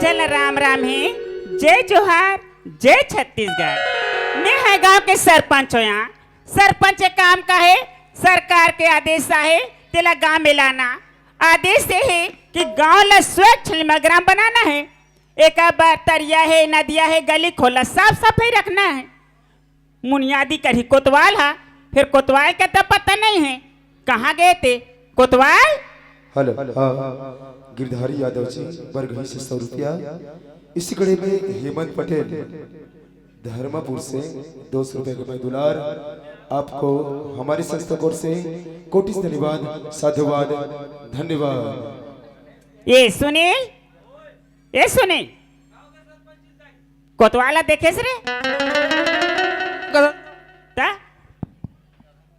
चल राम राम है। जय जोहार, जय छत्तीसगढ़। मैं है गांव के सरपंच हो। यहाँ सरपंच काम का है, सरकार के आदेश है तेला गांव में लाना। आदेश है कि गांव ला स्वच्छ ग्राम बनाना है। एक बार तरिया है, नदिया है, गली खोला साफ सफाई रखना है। मुनियादी करी कोतवाल है, फिर कोतवाल का तो पता नहीं है कहाँ गए थे कोतवाल। हेलो, गिरधारी यादव जी बरगही से 100 रुपया। इसी कड़े में हेमंत पटेल धर्मपुर से 200 रुपये का दुलार आपको हमारी संस्था की ओर से कोटि धन्यवाद, साधुवाद, धन्यवाद। ये सुनील, ये सुनील कोतवाला देखे रे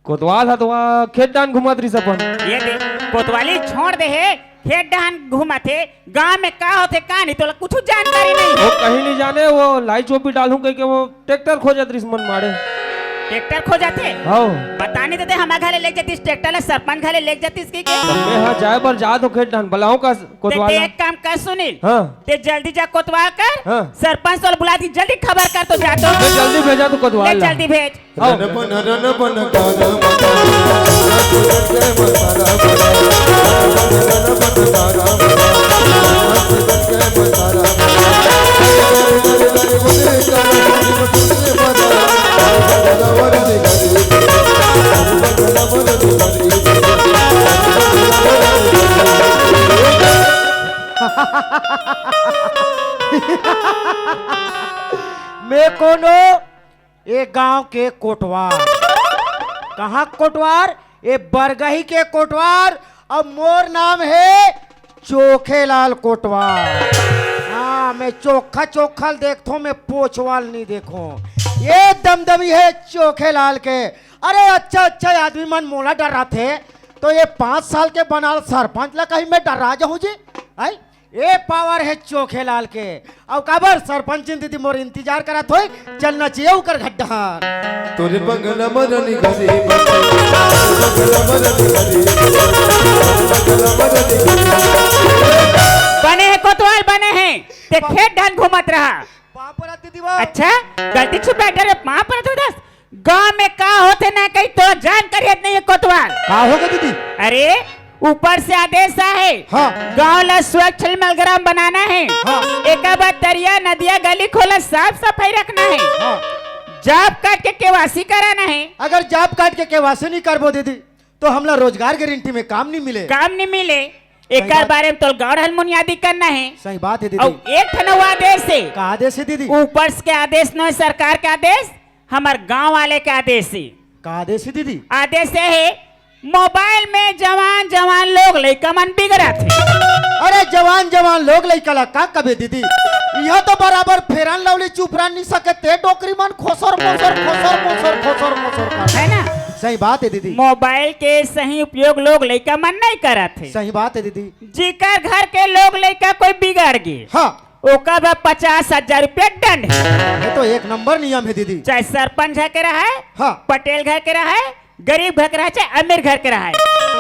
कोतवाल है तो वहाँ खेत डान घुमा रही सपन। ये दे कोतवाली छोड़ दे है, खेत डहान घुमा थे। गांव में का होते का नहीं तो कुछ जानकारी नहीं वो कहीं नहीं जाने। वो लाई चोपी डालूं कह के वो ट्रैक्टर खोजत रही मन मारे। ट्रैक्टर खो जाते हाँ बता नहीं देते। हमारे घरे ले जाती ट्रैक्टर, सरपंच घरे ले जाती इसकी के। मैं हाँ जाए पर जा तो खेत डान बलाऊं का कोतवाल। ते एक काम कर सुनील, हाँ ते जल्दी जा कोतवाल कर। हाँ। सरपंच तो बुला दी, जल्दी खबर कर तो जा तो। मैं जल्दी भेजा तो कोतवाल ले जल्दी भेज। मैं कोनो ये गांव के कोटवार। कहाँ कोटवार? ये बरगही के कोटवार। अब मोर नाम है चोखेलाल कोटवार। हाँ मैं चोखा चोखल देखो, मैं पोछवाल नहीं देखो। ये दमदमी है चोखेलाल के। अरे अच्छा अच्छा आदमी मन मोला डर रहा थे तो ये 5 साल के बना सरपंच ला कहीं मैं डरा जाऊं जी। आई ये पावर है चोखेलाल के। अब काबर सरपंच दीदी मोर इंतजार करत होई, चलना चाहिए उकर गड्ढा। तोरे बंगला मरनी घरे बंगला मरनी घरे बने हैं कोतवाल बने हैं, ते खेत ढान घूमत रहा। पापरा दीदी वो अच्छा गलती छुपा डरे वहां पर तो दस गांव में का होते ना कहीं तो जानकारी नहीं है कोतवाल। का होगा दीदी? अरे ऊपर से आदेश है, हाँ। गांव ला स्वच्छ ग्राम बनाना है। हाँ। एक बार तरिया, नदिया, गली खोला साफ सफाई रखना है। हाँ। जॉब काट के केवासी कराना है। अगर जॉब काट के केवासी नहीं करबो दीदी तो हमला रोजगार गारंटी में काम नहीं मिले। काम नहीं मिले। एक बात। बारे में तो गाँव बुनियादी करना है। सही बात है और दीदी। एक ठन आदेश है, का आदेश है दीदी? ऊपर के आदेश न सरकार का आदेश, हमारे गांव वाले का आदेश है। का आदेश है दीदी? आदेश है मोबाइल में जवान जवान लोग लड़का मन बिगड़ा थे। अरे जवान जवान लोग लइका का कबे दीदी? यह तो बराबर फेरन लवली चुपरा नहीं सके ते डोकरी मन खोसर मोसर खोसर मोसर खोसर मोसर कर है ना। सही बात है दीदी। मोबाइल के सही उपयोग लोग लड़का मन नहीं करा थे। सही बात है दीदी। जीकर घर के लोग लड़का कोई बिगाड़ गए, हाँ ओका 50,000 रुपया दंड है। ये तो एक नंबर नियम है दीदी। चाहे सरपंच घर के रहा है, हाँ। पटेल घर के रहा है, गरीब घर के रहा है, चाहे अमीर घर के रहा है,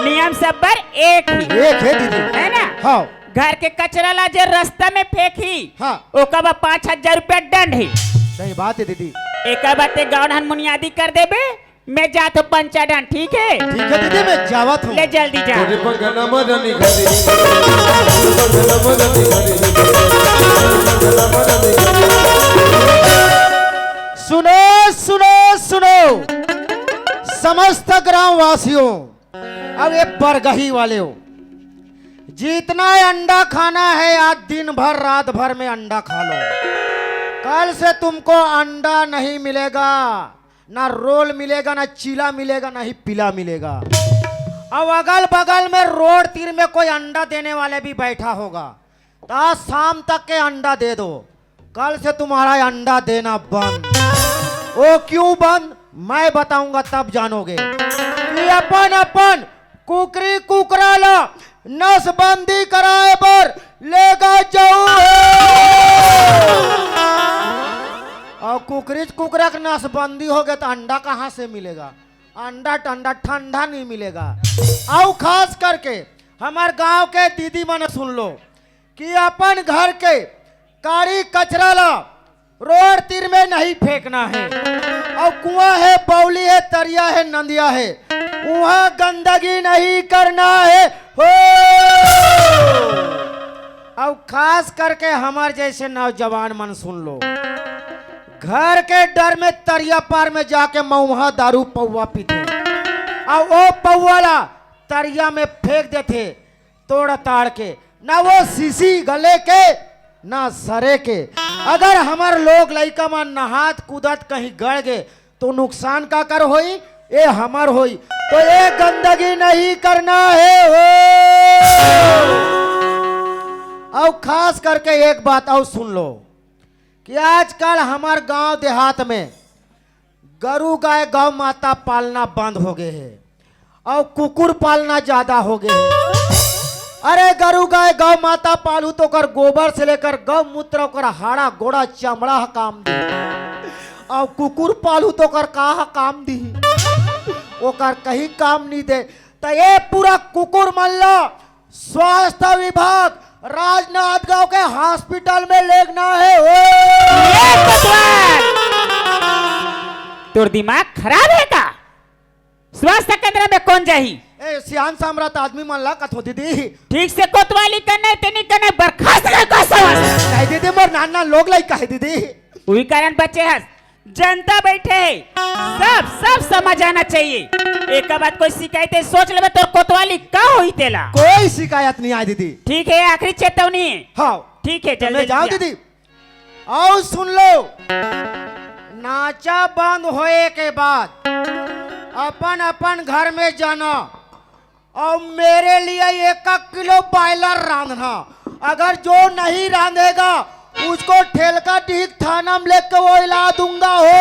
नियम सब पर एक ही एक है दीदी। है ना। हाँ घर के कचरा ला जो रास्ता में फेंकी, हाँ। ओका 5,000 रुपया दंड है। सही बात है दीदी। एक बात गाँव मुनियादी कर देबे, मैं जा तो पंचायत। ठीक है ठीक है दीदी मैं जावत हूँ। ले जल्दी जा। तोरे बंगला मरनी घरे बंगला मरनी घरे बंगला मरनी घरे। सुनो सुनो सुनो समस्त ग्राम वासियों, अब ये बरगही वाले हो, जितना अंडा खाना है आज दिन भर रात भर में अंडा खा लो। कल से तुमको अंडा नहीं मिलेगा, ना रोल मिलेगा, ना चीला मिलेगा, ना ही पिला मिलेगा। अब अगल बगल में रोड तीर में कोई अंडा देने वाले भी बैठा होगा तो आज शाम तक के अंडा दे दो। कल से तुम्हारा अंडा देना बंद। वो क्यों बंद मैं बताऊंगा तब जानोगे। कि अपन अपन कुकरी कुकरा ला नसबंदी कराए पर लेगा जाऊ और कुकरी कुकरा का नसबंदी हो गया तो अंडा कहाँ से मिलेगा? अंडा ठंडा ठंडा नहीं मिलेगा। और खास करके हमारे गांव के दीदी मन सुन लो कि अपन घर के काड़ी कचरा ला रोड तीर में नहीं फेंकना है। और कुआं है, बौली है, तरिया है, नंदिया है, वहां गंदगी नहीं करना है हो। अब खास करके हमारे जैसे नौजवान मन सुन लो, घर के डर में तरिया पार में जाके मऊहा दारू पौवा पीते और वो पौवाला तरिया में फेंक देते तोड़ ताड़ के, ना वो सीसी गले के ना सरे के। अगर हमार लोग लइका में नहात कूदत कहीं गड़ गए तो नुकसान का कर होई, ये हमार होई। तो ये गंदगी नहीं करना है हो। और खास करके एक बात और सुन लो कि आजकल हमार गांव देहात में गरु गाय गौ माता पालना बंद हो गए हैं और कुकुर पालना ज्यादा हो गए हैं। अरे गरु गाय गौ माता पालू तो कर गोबर से लेकर गौ मूत्र कर हाड़ा गोड़ा चमड़ा काम दी, और कुकुर पालू तो कर कहा काम दी, ओकर कहीं काम नहीं दे। तो ये पूरा कुकुर मल्ला स्वास्थ्य विभाग राजनांदगांव के हॉस्पिटल में लेना है तोर दिमाग खराब है का? स्वास्थ्य केंद्र में कौन जाही? ए सियान साम्राट आदमी मन ला कथो दीदी ठीक से कोतवाली करना तेनी करना बर्खास्त कर का सवाल कह दीदी मोर नाना लोग लाई कहे दीदी। वही कारण बच्चे हंस जनता बैठे है, सब सब समझ आना चाहिए। एक बात कोई शिकायत है सोच ले तो कोतवाली का हुई तेला। कोई शिकायत नहीं आई दीदी। ठीक है, आखिरी चेतावनी है। हाँ ठीक है, जल्दी जाओ दीदी। आओ सुन लो, नाचा बंद होए के बाद अपन अपन घर में जाना और मेरे लिए 1 किलो बॉयलर रांधना। अगर जो नहीं रांधेगा उसको ठेलका ठीक थाना में लेकर वो इला दूंगा हो।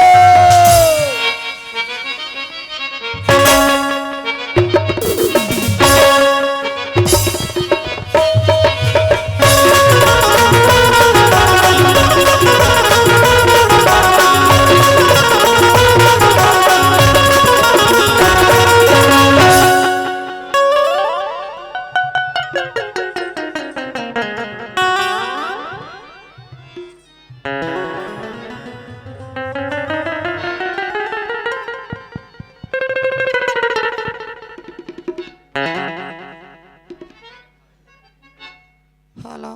हेलो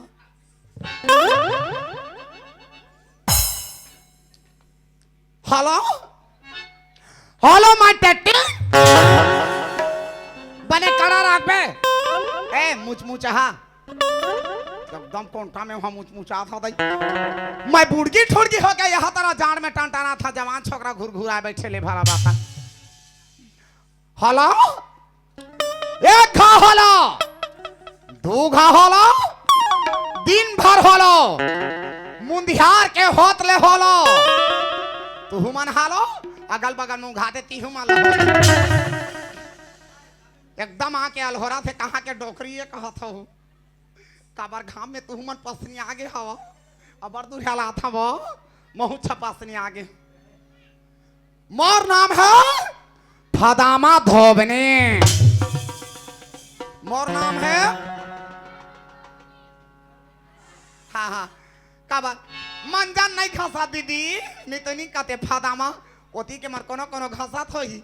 हेलो हेलो माय टट्टी बने कड़ा राख बे ए मुचमुचा एकदम कोंठा में वहां मुचमुचा था दई। मैं बुड़गी ठुड़गी हो गया यहाँ तरह जान में टंटाना था, जवान छोकरा घुर घुरा बैठे ले भरा बाता। हेलो एक घा हेलो दो घा हेलो दिन भर होलो मुंदिहार के होत ले होलो तू मन हालो अगल बगल में घाटे तीहू मान एकदम आके अलहोरा थे कहाँ के डोकरी ये कहत हो काबर घाम में तू मन पसनी आगे हवा अबर दूर हाला था वो महू छपासनी आगे। मोर नाम है फदामा धोबने, मोर नाम है हाँ हाँ काबा मंजन नहीं खसा दीदी नहीं तो नहीं कहते फादामा ओती के मर कोनो कोनो घसात हो ही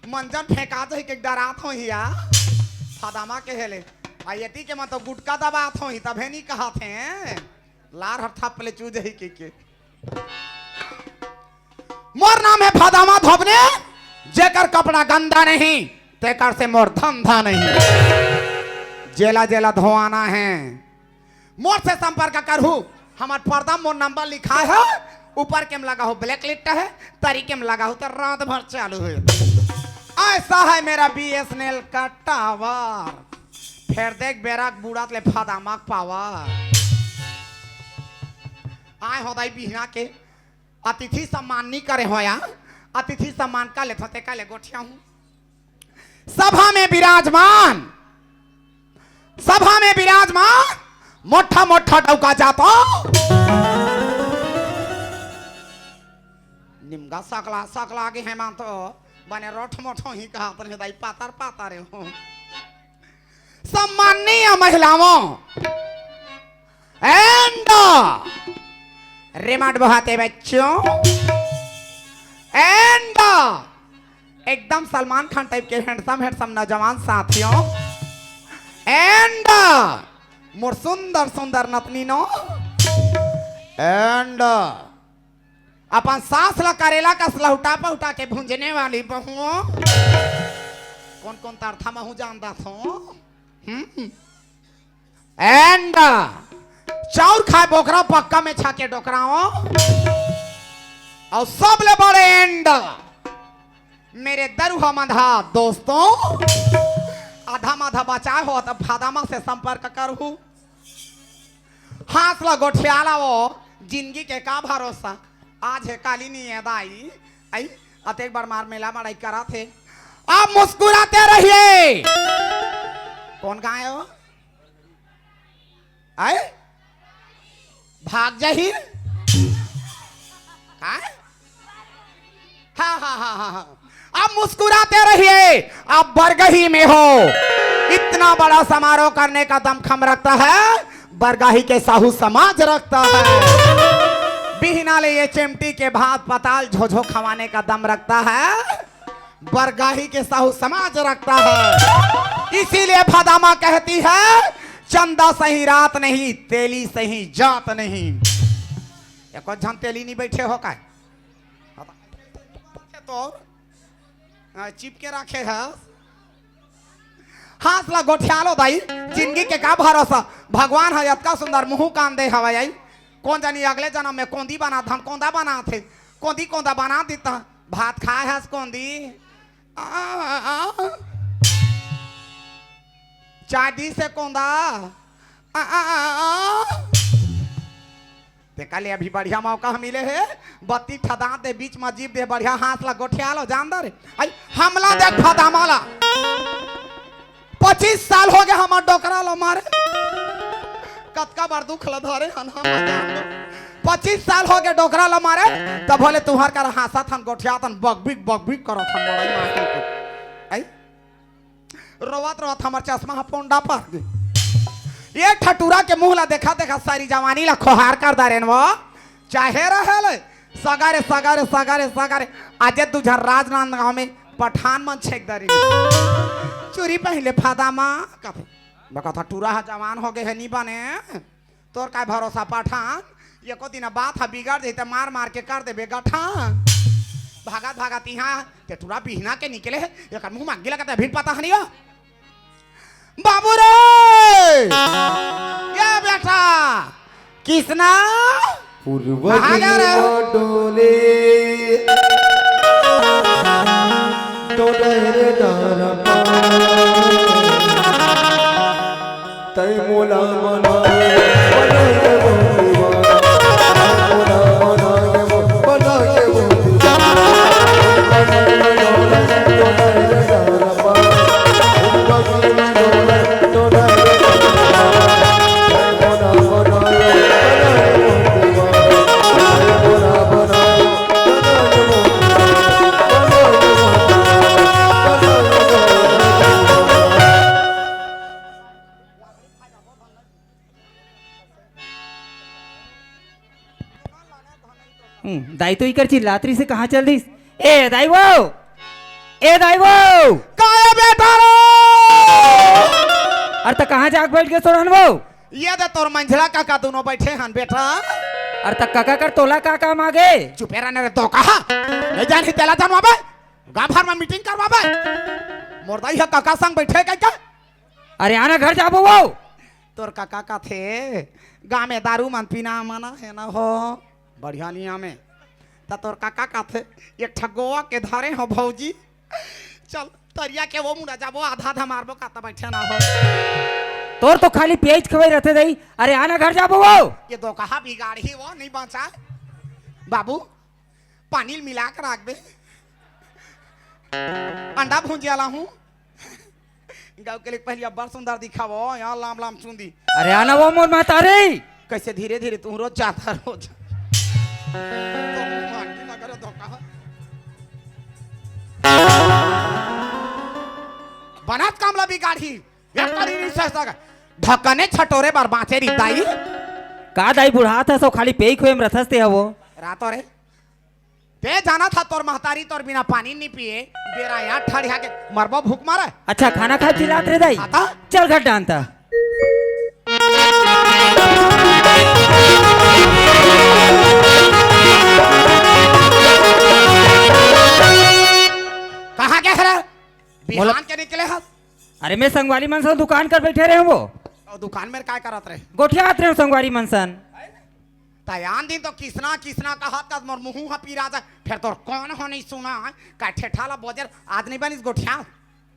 मंजन फेंका तो ही के डरात हो ही या फादामा के हेले आयती के मत तो गुटका दबात हो ही तबे नहीं कहते हैं लार हर थाप ले चूजे ही के मोर नाम है फादामा धोबने, जेकर कपड़ा गंदा नहीं तेकर से मोर धंधा नहीं, जेला जेला धोआना है। मोर से संपर्क करू, हमार पर्दा मोर नंबर लिखा है, ऊपर के में लगा हो ब्लैक लिस्ट है, तरीके में लगा हो तो रात भर चालू है। ऐसा है मेरा BSNL का टावर, फिर देख बेरा बूढ़ा ले फादामा पावर। आए हो दाई बिहना के अतिथि सम्मान नहीं करे हो या अतिथि सम्मान का ले फते का ले गोठिया हूँ। सभा में विराजमान, सभा में विराजमान मोटा मोटा डौका जाता निमगा सकला सकला आगे है मान तो बने रोठ मोठो ही कहा पर दाई पातर पातर हो। सम्माननीय महिलाओं एंड एंड रिमोट बहाते बच्चों एंड एकदम सलमान खान टाइप के हैंडसम नौजवान साथियों एंड मोर सुंदर सुंदर नतनीनो एंड अपन सास ला करेला का सलहुटा पहुटा के भूंजने वाली बहुओं कौन कौन तारथा महू जानता थो एंड चाउर खाए बोकरा पक्का में छाके डोकराओ और सब ले बड़े एंड मेरे दरुहा मधा दोस्तों आधा माधा बचा हो तब फादामा से संपर्क करू हाथ ला गोठियाला वो जिंदगी के का भरोसा आज है काली नहीं है दाई आई अत एक बार मार मेला मड़ाई करा थे आप मुस्कुराते रहिए कौन गाय हो आए भाग जाहिर हाँ हाँ हाँ हाँ आप मुस्कुराते रहिए आप बरगही में हो इतना बड़ा समारोह करने का दमखम रखता है बरगाही के साहू समाज रखता है बिहनाले ये चिमटी के भात पताल झोझो खवाने का दम रखता है बरगाही के साहू समाज रखता है इसीलिए फादामा कहती है चंदा सही रात नहीं तेली सही जात नहीं एक झन तेली नहीं बैठे हो का तो चिप के रखे है हाथ ला गोठियालो दाई जिंदगी के का भरोसा भगवान है इतना सुंदर मुंह कान दे हवा आई कौन जानी अगले जन्म में कोंदी बना था कोंदा बना थे कोंदी कोंदा बना देता भात खाए है कोंदी चाय दी से कोंदा देखा ले अभी बढ़िया मौका मिले है बत्ती ठदा दे बीच में जीप दे बढ़िया हाथ ला गोठिया लो जानदार आई हमला देख फदा माला 25 साल हो गए हमार डोकरा लो मारे कतका बार दुख ल धरे हन हम 25 साल हो गए डोकरा लो मारे तब बोले तुहार कर हासा थन गोठिया थन बगबिक करो थन बड़ाई मार आई रोवत रोवत हमार चश्मा पोंडा पर ये ठटूरा के मुंह ला देखा देखा सारी जवानी ला खोहार कर दारे वो चाहे रहे सगारे सगारे सगारे सगारे आज तुझा राजनांदगांव में पठान मन छेक दारी चोरी पहले फादा माँ कथे बका था टूरा जवान हो गए है नी बने तोर का भरोसा पठान ये को दिन बात है बिगाड़ दे तो मार मार के कर दे बेगा ठान भागत भागत यहाँ ते टूरा बिहना के निकले है ये कर मुंह मांगी लगा भीड़ पता नहीं हो बाबू रे ये बेटा किसना डोले तय मोला दाई तो इकर चिल्लात्री से कहाँ चल रही ए दाई वो काया बेटा रो अरे तो कहाँ जाग बैठ के सोरहन वो ये दे तोर मंझला काका दोनों बैठे हन बेटा अरे तक काका कर तोला काका मागे चुपे रहने रे तो कहा ले जान ही तेला जानवा बे गांव भर में मीटिंग करवा बे मोरदाई है काका संग बैठे क्या अरे आना घर जाबो वो तोर काका का थे गांव में दारू मन पीना मना है ना हो बढ़िया लिया में ता तोर काका का थे ये ठगोआ के धारे हो भौजी चल तरिया के वो मुड़ा जाबो आधा आधा मारबो काता बैठे ना हो तोर तो खाली पेज खवाई रहते दई अरे आना घर जाबो वो ये दो कहा बिगाड़ी वो नहीं बचा बाबू पानी मिला कर रख बे अंडा भुंजियाला हूँ गाँव के लिए पहले अब सुंदर दिखावो यहाँ लाम लाम चुंदी अरे आना वो मोर माता रे कैसे धीरे धीरे तू रोज जाता रोज बनात कामला बिगाड़ी ढकने छटोरे बार बाँचे रिताई का दाई बुढ़ा था सो खाली पे ही खोए में रथस ते हवो रातो रे ते जाना था तोर महतारी तोर बिना पानी नहीं पिए बेरा यहाँ ठड़िया के मरबो भूख मारा अच्छा खाना खा चिल्लात रे दाई आता चल घट डांता कहाँ गए हरा बिहान के निकले हम अरे मैं संगवारी मनसन दुकान कर बैठे रहे वो और दुकान में काय करत रहे गोठिया आत रहे संगवारी मनसन तयान दिन तो किसना किसना का हाथ का मोर मुंह हा पीरा जा फिर तो कौन हो नहीं सुना का ठेठाला बजर आज नहीं बनिस गोठिया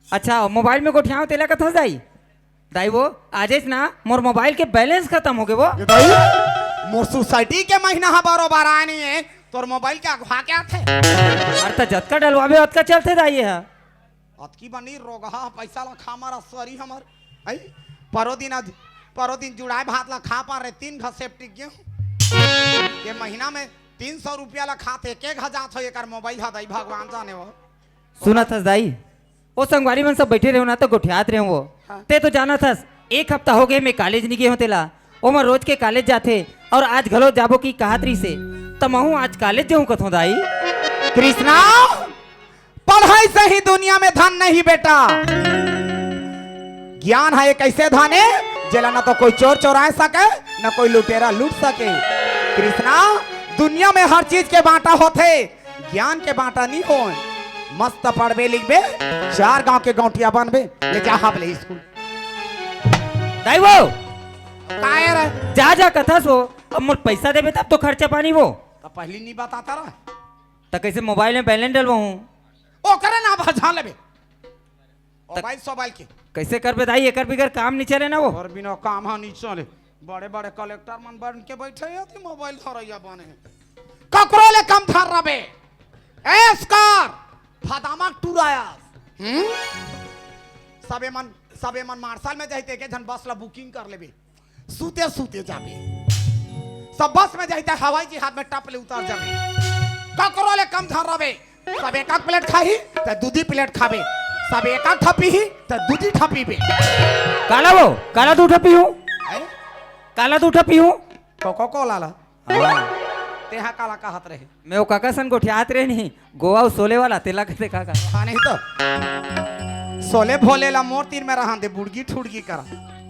अच्छा मोबाइल में गोठिया तेला कथा दाई दाई वो आजेच ना मोर मोबाइल के बैलेंस खत्म हो गए वो ये दाई मोर सोसाइटी के महीना हा बरोबर आनी है तोर मोबाइल के अगवा क्या थे अरे तो जतका डलवावे अतका चलते दाई है अतकी बनी रोगहा पैसा ला खा मारा सरी हमर आई परो दिन जुड़ाए भात ला खा पा रहे 3 घर सेफ्टी गेहूं ये महीना में 300 रुपया ला खाते एक हजार हो एकर मोबाइल हा दाई भगवान जाने वो सुना थस दाई वो संगवारी मन सब बैठे रहे ना तो गोठियात रहे वो हाँ। ते तो जाना थस 1 हफ्ता हो गए मैं कॉलेज नहीं गए होतेला ओ मैं रोज के कॉलेज जाते और आज घलो जाबो की कहातरी से तमहू आज कॉलेज जाऊं कथों दाई कृष्णा पढ़ाई से ही दुनिया में धन नहीं बेटा ज्ञान है एक ऐसे धन है जेला ना तो कोई चोर चोरा सके ना कोई लुटेरा लूट सके कृष्णा दुनिया में हर चीज के बांटा होते ज्ञान के बांटा नहीं हो मस्त पढ़बे लिखबे 4 गांव के गौटिया बनबे ले जा हम ले स्कूल दाई वो काहे रे जा जा कथा सो अब मोर पैसा देबे तब तो खर्चा पानी वो तो पहली नहीं बताता रहा तो कैसे मोबाइल में बैलेंस डलवाऊं ओ करे ना भजा लेबे मोबाइल के कैसे कर बे दाई एकर बिगर काम नहीं चले ना वो और बिना काम हा नहीं चले बड़े बड़े कलेक्टर मन बन के बैठे हैं तो मोबाइल धरैया बने ककरो ले कम धर रबे एस्कार फदामा टुराया सबे मन मार्शल में जाइते के जन बस ला बुकिंग कर लेबे सूते सूते जाबे सब बस में जाइते हवाई जहाज में टप ले उतर जाबे ककरो ले कम धर रबे सब एक प्लेट खाही त दूधी प्लेट खाबे सब एक ठपी ही त दूधी ठपी बे काला वो काला दूध पी हूं काला दूध पी हूं कोको कोला ला तेहा काला कहत रहे मैं वो काका सन गोठियात रहे नहीं गोवा सोले वाला तेला कैसे काका हाँ नहीं तो सोले भोले ला मोर तीर में रहा दे बुड़गी ठुड़गी करा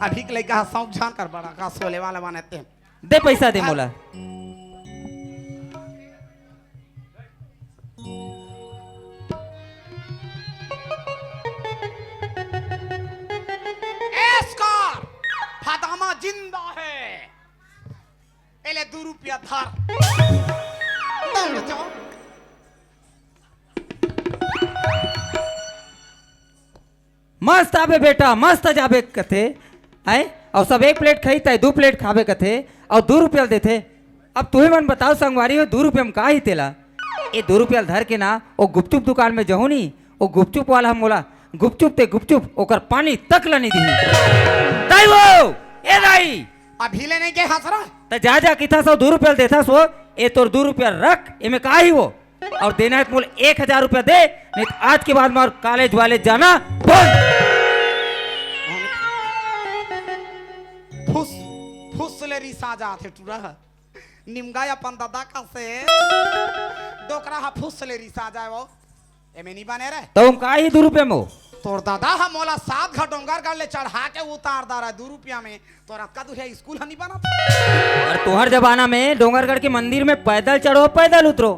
अभी के लइका सौंप झान कर बड़ा का सोले वाला बनाते दे पैसा दे मोला एस्कार फदामा जिंदा है एले 2 रुपया धर दौड़ जाओ मस्त आबे बेटा मस्त जाबे कथे है और सब 1 प्लेट खाई तय 2 प्लेट खाबे कथे और 2 रुपया देते अब तू ही मन बताओ संगवारी हो 2 रुपया में का ही तेला ये 2 रुपया धर के ना वो गुपचुप दुकान में जहू नी वो गुपचुप वाला हम बोला गुपचुप ओकर पानी तक ला नहीं दी दाई वो ए दाई अभी ले नहीं गए हंस रहा तो जा किथा सो 2 रुपया देता सो ए तोर 2 रुपया रख एमे का ही वो और देना है तो बोले 1000 रुपया दे नहीं तो आज के बाद मार कॉलेज वाले जाना बंद फुस फुस ले रिसा जाते टूरा निमगा अपन दादा का से डोकरा हा फुस ले रिसा जाए वो एमे नहीं बने रे तो हम का ही 2 रुपया में तोर दादा हा मोला 7 घा डोंगर गढ़ ले चढ़ा के उतार दा रहा 2 रुपया में तोरा का दुहे स्कूल हनी बना और तोहर जमाना में डोंगरगढ़ के मंदिर में पैदल चढ़ो पैदल उतरो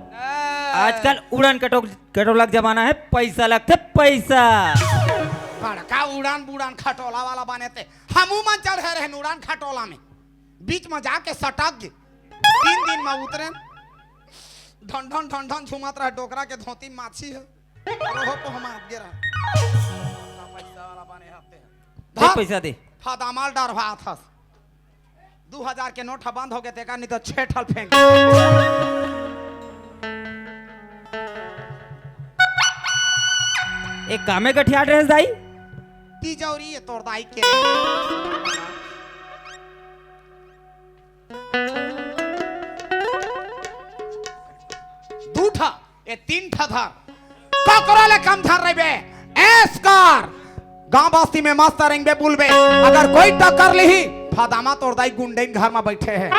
आजकल उड़न कटोलक जमाना है पैसा लगते पैसा बड़का उड़ान बुड़ान खटोला वाला बने थे हमू मन चढ़े रहे उड़ान खटोला में बीच में जाके सटक गे 3 दिन में उतरे ढन ढन ढन ढन झुमत रहे डोकरा के धोती माछी है रोहो को हम आगे रहा पैसा वाला बने हफ्ते दे पैसा दे फदामाल डर हुआ था 2000 के नोट बंद हो गए थे नहीं तो 6 ठल फेंक एक कामे गठिया ड्रेस दाई तिजौरी है तोर दाई के दूठा ये 3 ठा धर ककरा ले कम धर रे बे एस्कार गांव बस्ती में मस्त रहेंगे बुलबे अगर कोई टक्कर ली फदामा तोर दाई गुंडे घर में बैठे हैं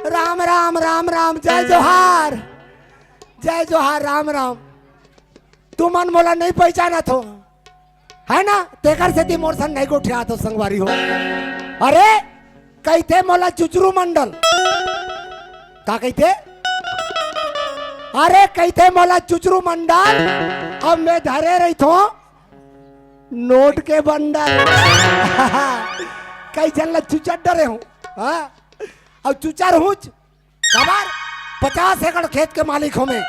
राम राम राम राम जय जोहार राम राम। तू मन मोला नहीं पहचाना थो है ना, तेकर से ती मोर सन नहीं को उठा तो संगवारी हो। अरे कहते मोला चुचरू मंडल का कहते, अरे कहते मोला चुचरू मंडल, अब मैं धरे रही थो नोट के बंडल। कई जन चुचर डरे हूँ अब चुचर हूँ खबर 50 एकड़ खेत के मालिक हूँ मैं,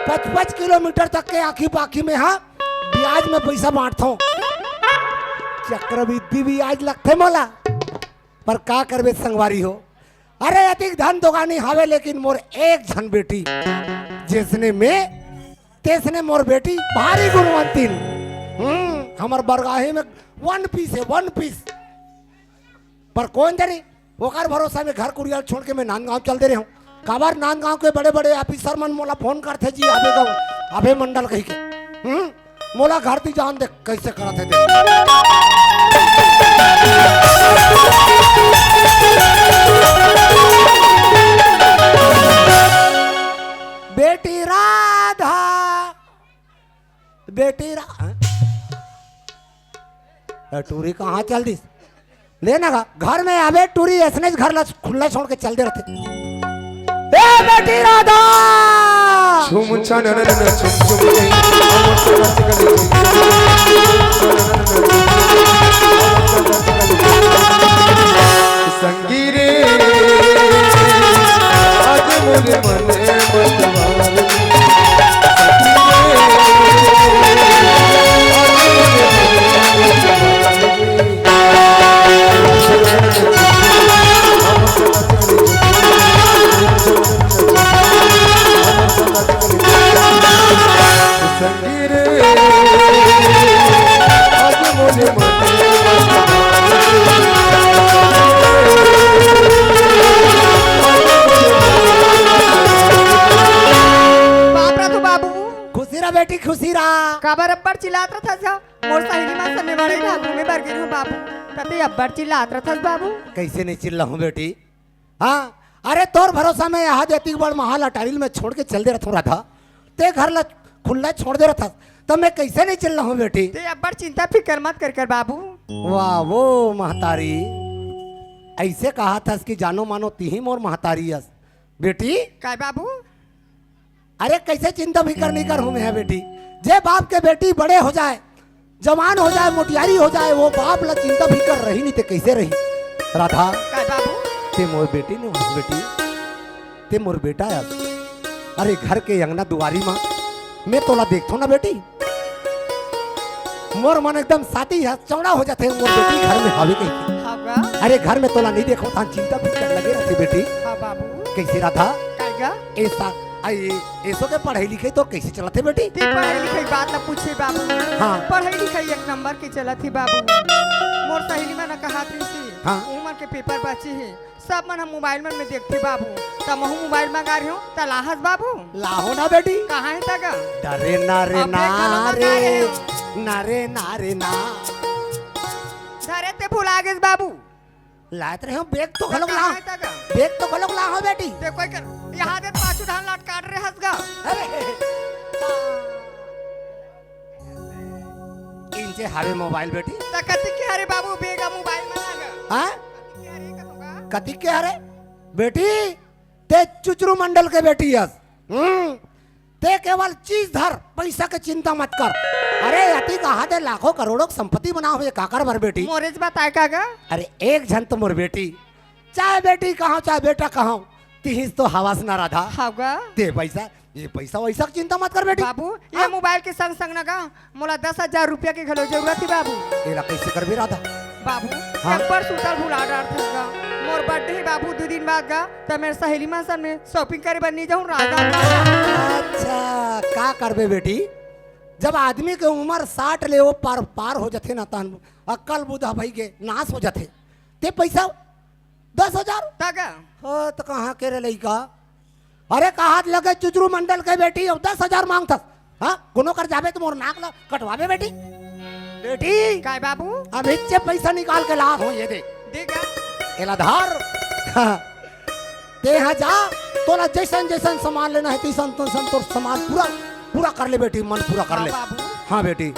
55 किलोमीटर तक के आखी पाखी में हाँ ब्याज में पैसा बांटता हूँ, चक्रवृद्धि ब्याज लगते मोला, पर का करबे संगवारी हो। अरे अधिक धन दोगानी हावे लेकिन मोर एक झन बेटी जिसने में तेसने मोर बेटी भारी गुणवंतीन। हमार बरगाही में 1 पीस है 1 पीस, पर कौन जाने ओकर भरोसा में घर कुरियाल छोड़ के मैं नांदगांव चल दे रहे हूँ। काबर नांदगांव के बड़े बड़े ऑफिसर मन मोला फोन करते जी आबे गाँव आबे मंडल कही के मोला घर ती जान दे कैसे करते दे। बेटी राधा टूरी कहाँ चल दी लेना का घर में आवे टूरी ऐसने घर ला खुला छोड़ के चल दे रहते। ए बेटी राधा छुम छन न न छुम छुम संगीरे आज मुझे मन मतवार बेटी खुशी रहा काबर अब्बर चिल्लात रहत था मोर सहेली मा सने बड़े ठाकुर में बरगे हूं बाबू तते अब्बर चिल्लात रहत बाबू। कैसे नहीं चिल्ला हूं बेटी हाँ। अरे तोर भरोसा में यहाँ देती बड़ महाल अटारिल में छोड़ के चल दे रहा था, ते घर ला खुला छोड़ दे रहा था, तो मैं कैसे नहीं चिल्ला हूं बेटी। ते अब्बर चिंता फिकर मत कर बाबू। वाह वो महतारी ऐसे कहा था कि जानो मानो ती मोर महतारी यस बेटी काय बाबू। अरे कैसे चिंता फिकर नहीं कर हूं मैं बेटी, जे बाप के बेटी बड़े हो जाए जवान हो जाए मोटियारी हो जाए वो बाप ला चिंता फिकर रही नहीं ते कैसे रही। राधा काय बाबू ते मोर बेटी ने हंस बेटी ते मोर बेटा यार। अरे घर के अंगना दुआरी माँ मैं तोला देखतो ना बेटी मोर मन एकदम साथी है चौड़ा हो जाते मोर बेटी घर में हावी कही। हां गा अरे घर में तोला नहीं देखो था चिंता फिकर लगे रहती बेटी। हां बाबू कैसे राधा काय गा ऐसा ऐसो के पढ़ाई लिखाई तो कैसे चलते बेटी। ते पढ़ाई लिखाई बात ना पूछे बाबू। हाँ। पढ़ाई लिखाई 1 नंबर की चलत थी बाबू। मोर सहेली में ना कहा थी हाँ। उमर के पेपर बचे है सब मन हम मोबाइल में देखते बाबू, तब हम मोबाइल मंगा रही हूं तलाहस बाबू। लाहो ना बेटी कहाँ है तक डरे नारे अपने कलम नारे मंगा रहे हो। नारे ना धरे ते भुला गए बाबू। लात रहे हो बेग तो खलोग ला कहाँ है तक बेग तो खलोग ला हो बेटी। ते कोई कर यहाँ दे पाछू धान लाट काट रहे हंस गा। अरे इनसे हावे मोबाइल बेटी तकती के हरे बाबू बेगा मोबाइल मंगा हाँ के हरे कतोगा कति के हरे बेटी ते चुचरू मंडल के बेटी यस ते केवल चीज धर पैसा के चिंता मत कर। अरे अति कहा दे लाखों करोड़ों की संपत्ति बना हुए काकर भर बेटी। मोरेज बताए कागा अरे एक जन तो मोर बेटी चाहे बेटी कहाँ चाहे बेटा कहाँ तिहिस तो हवास ना राधा हागा ते पैसा ये पैसा वैसा की चिंता मत कर बेटी। बाबू ये मोबाइल के संग संग नगा मोला 10,000 रुपया के घलो जरूरत थी बाबू। एला कैसे करबे राधा बाबू हाँ। एक बार सुतल भुला डार था मोर बर्थडे है बाबू 2 दिन बाद गा त मेरे सहेली मा सन में शॉपिंग करे बनी जाऊं राजा। अच्छा का करबे बेटी जब आदमी के उम्र 60 ले वो पार हो जाते ना तहन अक्ल बुधा भाई के नाश हो जाते ते पैसा 10,000 तगा हो तो कहाँ के रे लइका। अरे कहा लगे चुचरू मंडल के बेटी अब 10,000 मांगता हाँ गुनो कर जाबे तो मोर नाक ला कटवाबे बेटी। बेटी काय बाबू अब इच्छे पैसा निकाल के ला हो ये दे देगा एला धार हाँ। ते यहाँ जा, तोला जैसन जैसन सामान लेना है तैसन तैसन तो सामान पूरा पूरा कर ले बेटी, मन पूरा कर ले। बाबू हाँ बेटी।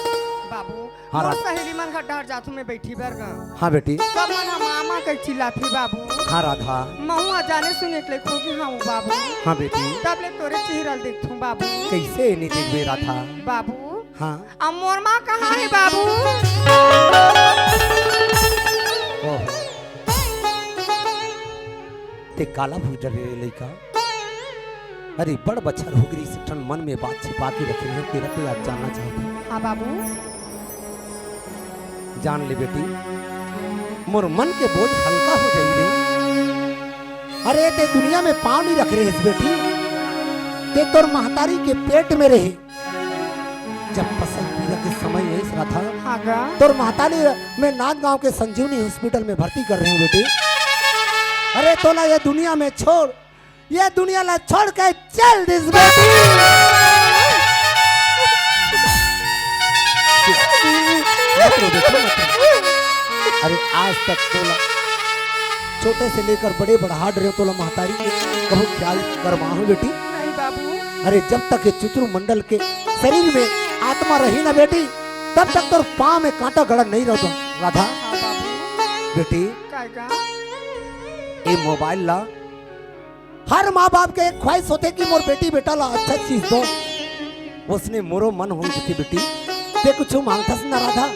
बाबू हाँ, मोर रात- सहेली मन हड्डा जाथू में बैठी बरगा हाँ बेटी। सब मन हम मामा के चिल्लाथी बाबू हाँ राधा। महू जाने सुने के खोगी हाँ बाबू हाँ बेटी। तब ले तोरे चेहरा देखथू बाबू कैसे नहीं देखबे राधा? बाबू हाँ। अब मोर माँ कहाँ है बाबू ओह। ते काला भूजर रे लइका। अरे बड़ बच्चा हो गई सिठन मन में बात छिपा के रखे है, तेरा पे आज जानना चाहता। हाँ बाबू जान ले बेटी, मोर मन के बोझ हल्का हो जाई रे। अरे ते दुनिया में पाँव नहीं रख रहे इस बेटी, ते तोर महतारी के पेट में रहे। जब पसंद पीला के समय है इस था, हाँ गा तोर महतारी में नाथ गांव के संजीवनी हॉस्पिटल में भर्ती कर रहे हैं बेटी। अरे तोला ये दुनिया में छोड़, ये दुनिया ला छोड़ के चल दिस बेटी। मत रो बेटी, मत रो। अरे आज तक तोला छोटे से लेकर बड़े बढ़ा रहे हो, तोला महतारी के कहो ख्याल करवाओ बेटी। नहीं बाबू अरे जब तक ये चुचरू मंडल के शरीर में आत्मा रही ना बेटी, तब तक तो पाँव में कांटा गड़ा नहीं रहता राधा। हाँ बाबू बेटी काय गा ये मोबाइल ला, हर माँ बाप के एक ख्वाहिश होते कि मोर बेटी बेटा ला अच्छा चीज दो। उसने मोरो मन हो जाती बेटी, ते कुछ मांगथस ना राधा,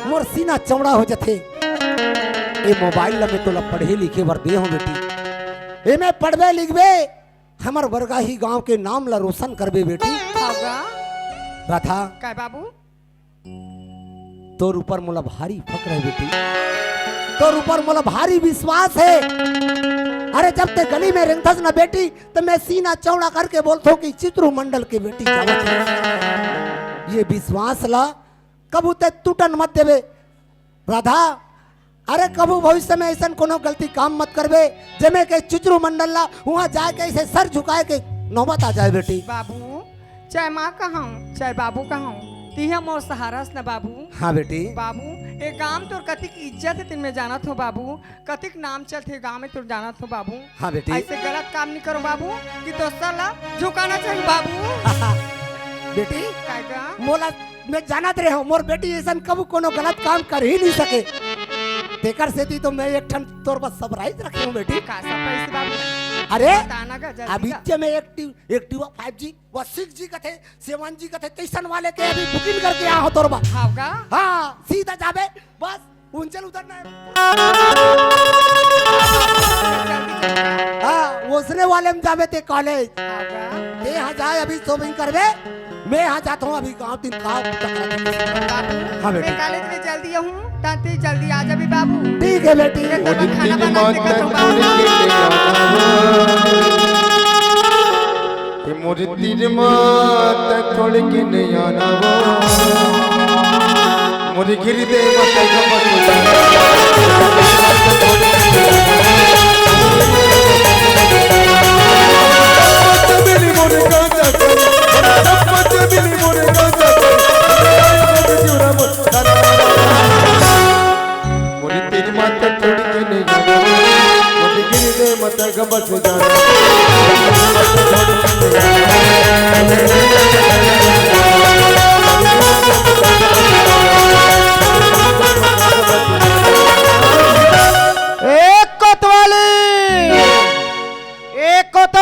मोर सीना चौड़ा हो जाते। ये मोबाइल ला में तो ला पढ़े लिखे बर दे हो बेटी, ये में पढ़बे लिखबे हमर वर्गा ही गांव के नाम ला रोशन करबे बेटी। हाँ गा राधा काय बाबू तोर ऊपर मोला भारी फक्र है बेटी, तोर ऊपर मोला भारी विश्वास है। अरे जब ते गली में रेंगथस ना बेटी, तो मैं सीना चौड़ा करके बोलता हूँ कि चित्रू मंडल की बेटी जावत है। ये विश्वास ला कबू ते टूटन मत देवे राधा। अरे कबू भविष्य में ऐसा कोनो गलती काम मत करबे जमे के चित्रू मंडल ला वहाँ जाके ऐसे सर झुकाए के नौबत आ जाए बेटी। बाबू चाहे माँ कहाँ चाहे बाबू कहाँ तिहा मोर सहारास न बाबू। हाँ बेटी। बाबू ये गांव तोर कतिक इज्जत है तिनमें जाना थो बाबू, कतिक नाम चलते गांव में तोर जाना थो बाबू। हाँ बेटी। ऐसे गलत काम नहीं करो बाबू कि तो सला झुकाना चाहिए बाबू। बेटी काय गा मोला मैं जानत रहे हो मोर बेटी ऐसा कबू कोनो गलत काम कर ही नहीं सके। तेकर से थी तो मैं एक ठन तोर पर सरप्राइज रखी हूँ बेटी। कासा पैसे बाबू अरे बताना गा जल्दी अभी गा। में एक्टिवा 5G व 6G का थे 7G का थे तैसन वाले के अभी बुकिंग करके आ हो तोर बा। हाँ गा हाँ सीधा जाबे बस उंचल उतरना है। हाँ उसने वाले में जाबे ते कॉलेज हाँ गा ते यहाँ जाए अभी शॉपिंग करबे। मैं यहाँ जाता हूँ अभी गाँव दिन गाँव बाबू हाँ बेटी। मैं कॉलेज में जल्दी आऊँ ताते जल्दी आ जा भी बाबू। ठीक है बेटी। मैं तब खाना बना के खाता हूँ बाबू। मोर तीर मात छोड़ के नहीं आना वो, मोर गिर दे मत मोर तीर मात छोड़ के नहीं आना, मोर गिर दे मत गबस जाना। एक कोतवाली एक कोतो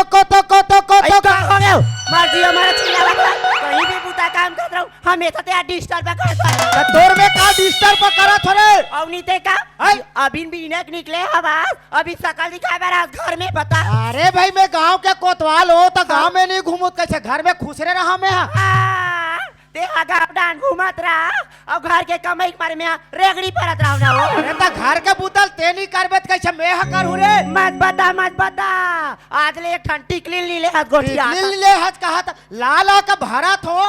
मार दियो हमारा चिल्ला कहीं भी बूता काम कर रहा हूँ हमेशा ते डिस्टर्ब करता तोर में का डिस्टर्ब करा थोड़े। अवनी ते का अभी भी इनक निकले आवाज अभी सकल दिखाए बारा घर में बता। अरे भाई मैं गांव के कोतवाल हो तो गांव में नहीं घूमू कैसे घर में खुसरे रहा मैं। ते आगा डान घूमत रहा और घर के कमाई के मारे में रेगड़ी परत रहा ना हो। अरे तो घर के बुतल ते नहीं करबे तो कैसे मैं कर हूँ रे। मत बता आज ले एक ठन टिकली लीले हाथ गोठिया ले हज कहा था लाला का भरत हो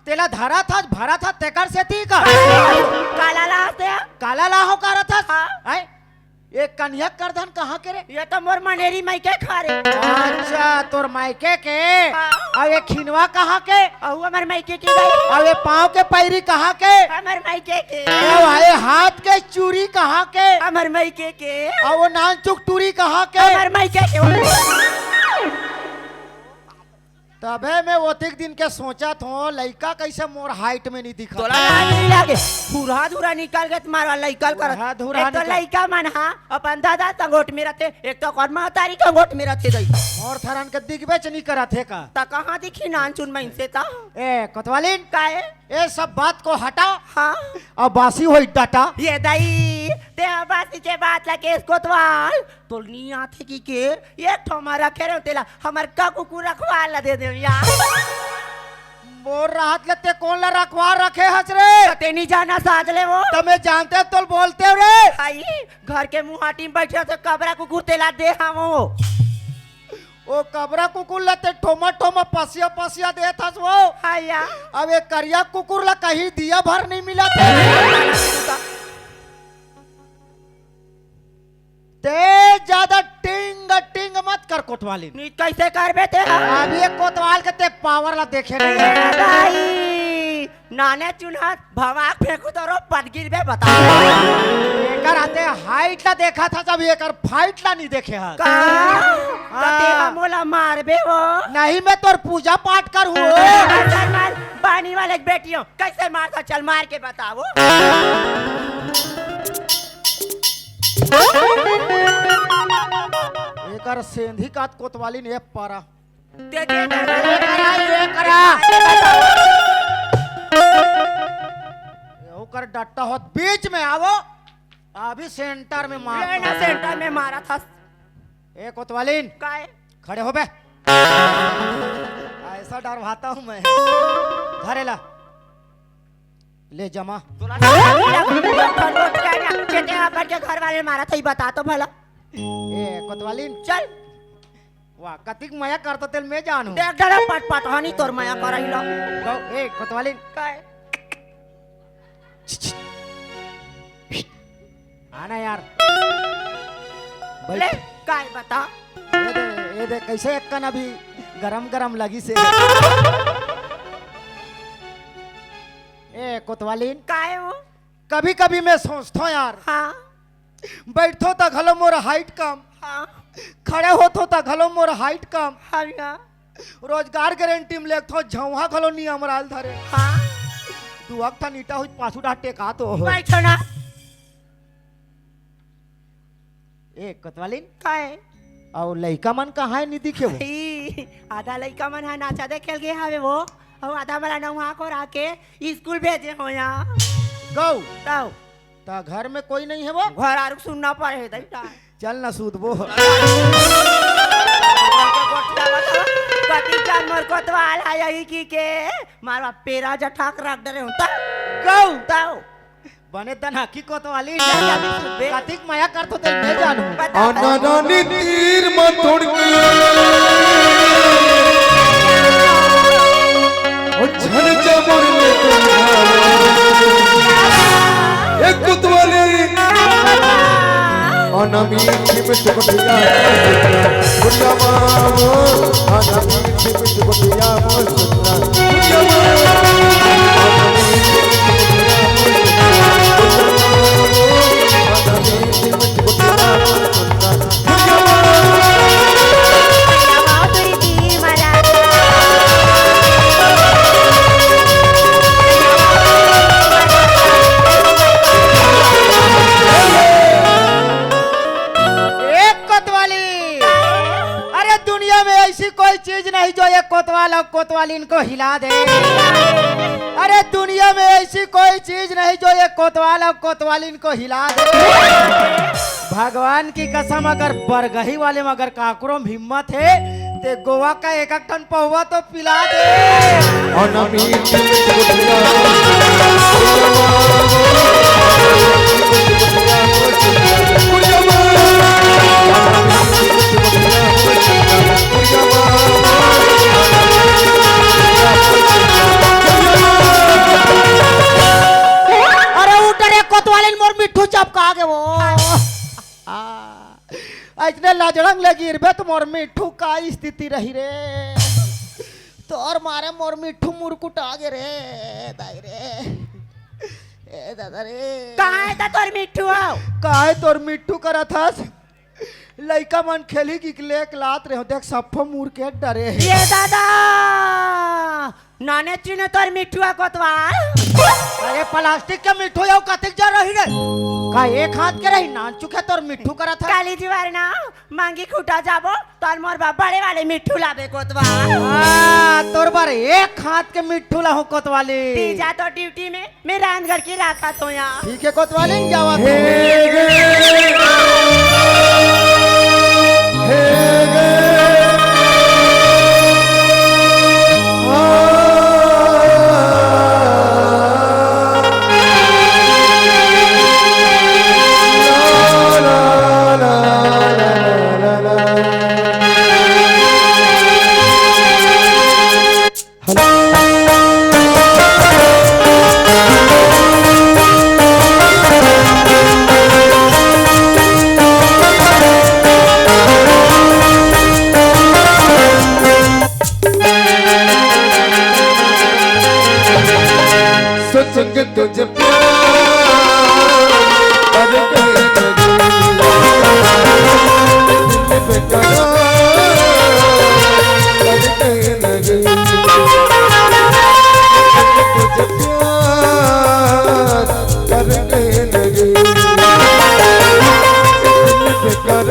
तेला धरा था भरा था तेकर से ती का काला लाते काला लाहो कर था। हाँ। ये कन्या करधन कहाँ के रे। ये तो मोर मनेरी माई के खा रे। अच्छा तोर मायके के। हाँ। और ये खिनवा कहाँ के। और हमार मायके की गई और ये पाँव के पैरी कहाँ के। हमार मायके के। और ये हाथ के चूड़ी कहाँ के। हमार मायके के। और वो नान चुक टूरी कहाँ के। हमार मायके के। तबे मैं ओतिक दिन के सोचा थो लड़का कैसे मोर हाइट में नहीं दिखा तोला नहीं लागे पूरा धूरा निकाल के तुम्हारा लइकल कर पूरा धूरा एक तो निकाल। लइका मन हा अपन दादा तंगोट में रहते एक तो कर्मा तारी कंगोट में रहते दई और थरन के दिखबेच नहीं करा थे का ता कहां दिखी नान चुन में से ता ए कोतवालिन काए ये सब बात को हटाओ हां अब बासी होई डाटा ये दई ते बात के बात लगे कोतवाल तो नी आथे की के एक ठो मारा खेरे तेला हमर का कुकुर रखवा ला दे दे यार मोर राहत लेते कौन ला रखवा रखे हस रे ते नहीं जाना साज ले वो तमे जानते तो बोलते हो रे भाई घर के मुहाटी में बैठे तो कबरा कुकुर तेला दे हम वो ओ कबरा कुकुर लते ठोमा ठोमा पसिया पसिया दे थस वो हाया अब एक करिया कुकुर ला कहीं दिया भर नहीं मिला था ते ज्यादा टिंग टिंग मत कर कोतवाली नी कैसे कर बेटे अब ये कोतवाल के ते पावर ला देखे नहीं है भाई नाने चुना भवाक फेंकू तो रो पट गिर बे बता एकर आते हाइट ला देखा था जब एकर फाइट ला नहीं देखे हा का ते हमोला मार बे वो नहीं मैं तोर पूजा पाठ करूँ चल मार पानी वाले की बेटियों कैसे मारता चल मार के बताओ एकर सेंधी कात कोतवाली ने पारा दे दे ये करा ओकर डट्टा होत बीच में आवो अभी सेंटर में मार ना सेंटर में मारा था ए कोतवालीन काय खड़े हो बे ऐसा डरवाता हूँ मैं धरेला ले जमा तोला कंगोट के ते अपन के घर वाले मारा था बता तो भला ए कोतवालीन चल वाह कतिक मया करता तेल मैं जानू देख डरा पट पटहानी तोर माया करैलो गौ ए कोतवालीन काय आना यार ले काय बता ये दे कैसे एक कन अभी गरम गरम लगी से ए कोतवालीन काय हो कभी कभी मैं सोचता हूँ यार हाँ बैठो तो घलो मोर हाइट कम हाँ खड़े होतो तो घलो मोर हाइट कम हाँ रोजगार गारंटी में लेखतो झौहा घलो नियम राल धरे हाँ दुआक था नीटा हुई पाछू डाटे का तो हो बैठो ना ए कोतवालीन काय और लइका मन कहाँ है नहीं दिखे वो ई, आधा लड़का मन हा नाचा दे खेल गए हवे वो और आधा मला नौहा को राके स्कूल भेजे हो यहाँ गौ तब ता घर में कोई नहीं है वो घर आरुक सुनना पड़े दैटा चल ना सूद वो कति जानवर कोतवाल है यही की के मारवा पेरा जठाक रख डरे होता गौ ताओ बने तना की कोतवाली बे। कतिक माया करतो तेल मैं जानू बता अनानी तीर मथुड़ की ओ झन जमुर में एक कुतवाली अनामी में टुकड़िया बुढ़िया मामो अनामी में टुकड़िया मोसना बुढ़िया मामो कोई चीज नहीं जो ये कोतवाल और कोतवालीन को हिला दे अरे दुनिया में ऐसी कोई चीज नहीं जो ये कोतवाल और कोतवालीन को हिला दे भगवान की कसम अगर बरगही वाले में अगर काकरों में हिम्मत है ते गोवा का एक एक टन पहुआ तो पिला दे कोतवालीन मोर मिठू चपका के वो इतने लाजड़ंग लगी रे तो मोर मिठू का स्थिति रही रे तो और मारे मोर मिठू मुरकुट आगे रे दाई रे ए दादा रे कहाँ है तोर मिठू आओ काहे तोर मिठू करा था लड़का मन खेली की लेक लात रहे हो देख सफो मुड़ के डरे है ये दादा नाने चीने तोर मिठुआ कोतवाल अरे प्लास्टिक के मिठू यो कतिक जा रही रे का एक हाथ के रही नान चुके तोर मिठू करा था काली दीवार ना मांगी खूटा जाबो तोर मोर बा बड़े वाले मिठू लाबे कोतवाल तोर बार एक हाथ के मिठू ला हो कोतवाली तीजा तो ड्यूटी में मैं रानगढ़ की रखा तो यहाँ ठीक है कोतवाली जावा सोचेंगे तुझे प्यार करके दिल पे करार करके लगे तुझे प्यार करके लगे दिल पे करार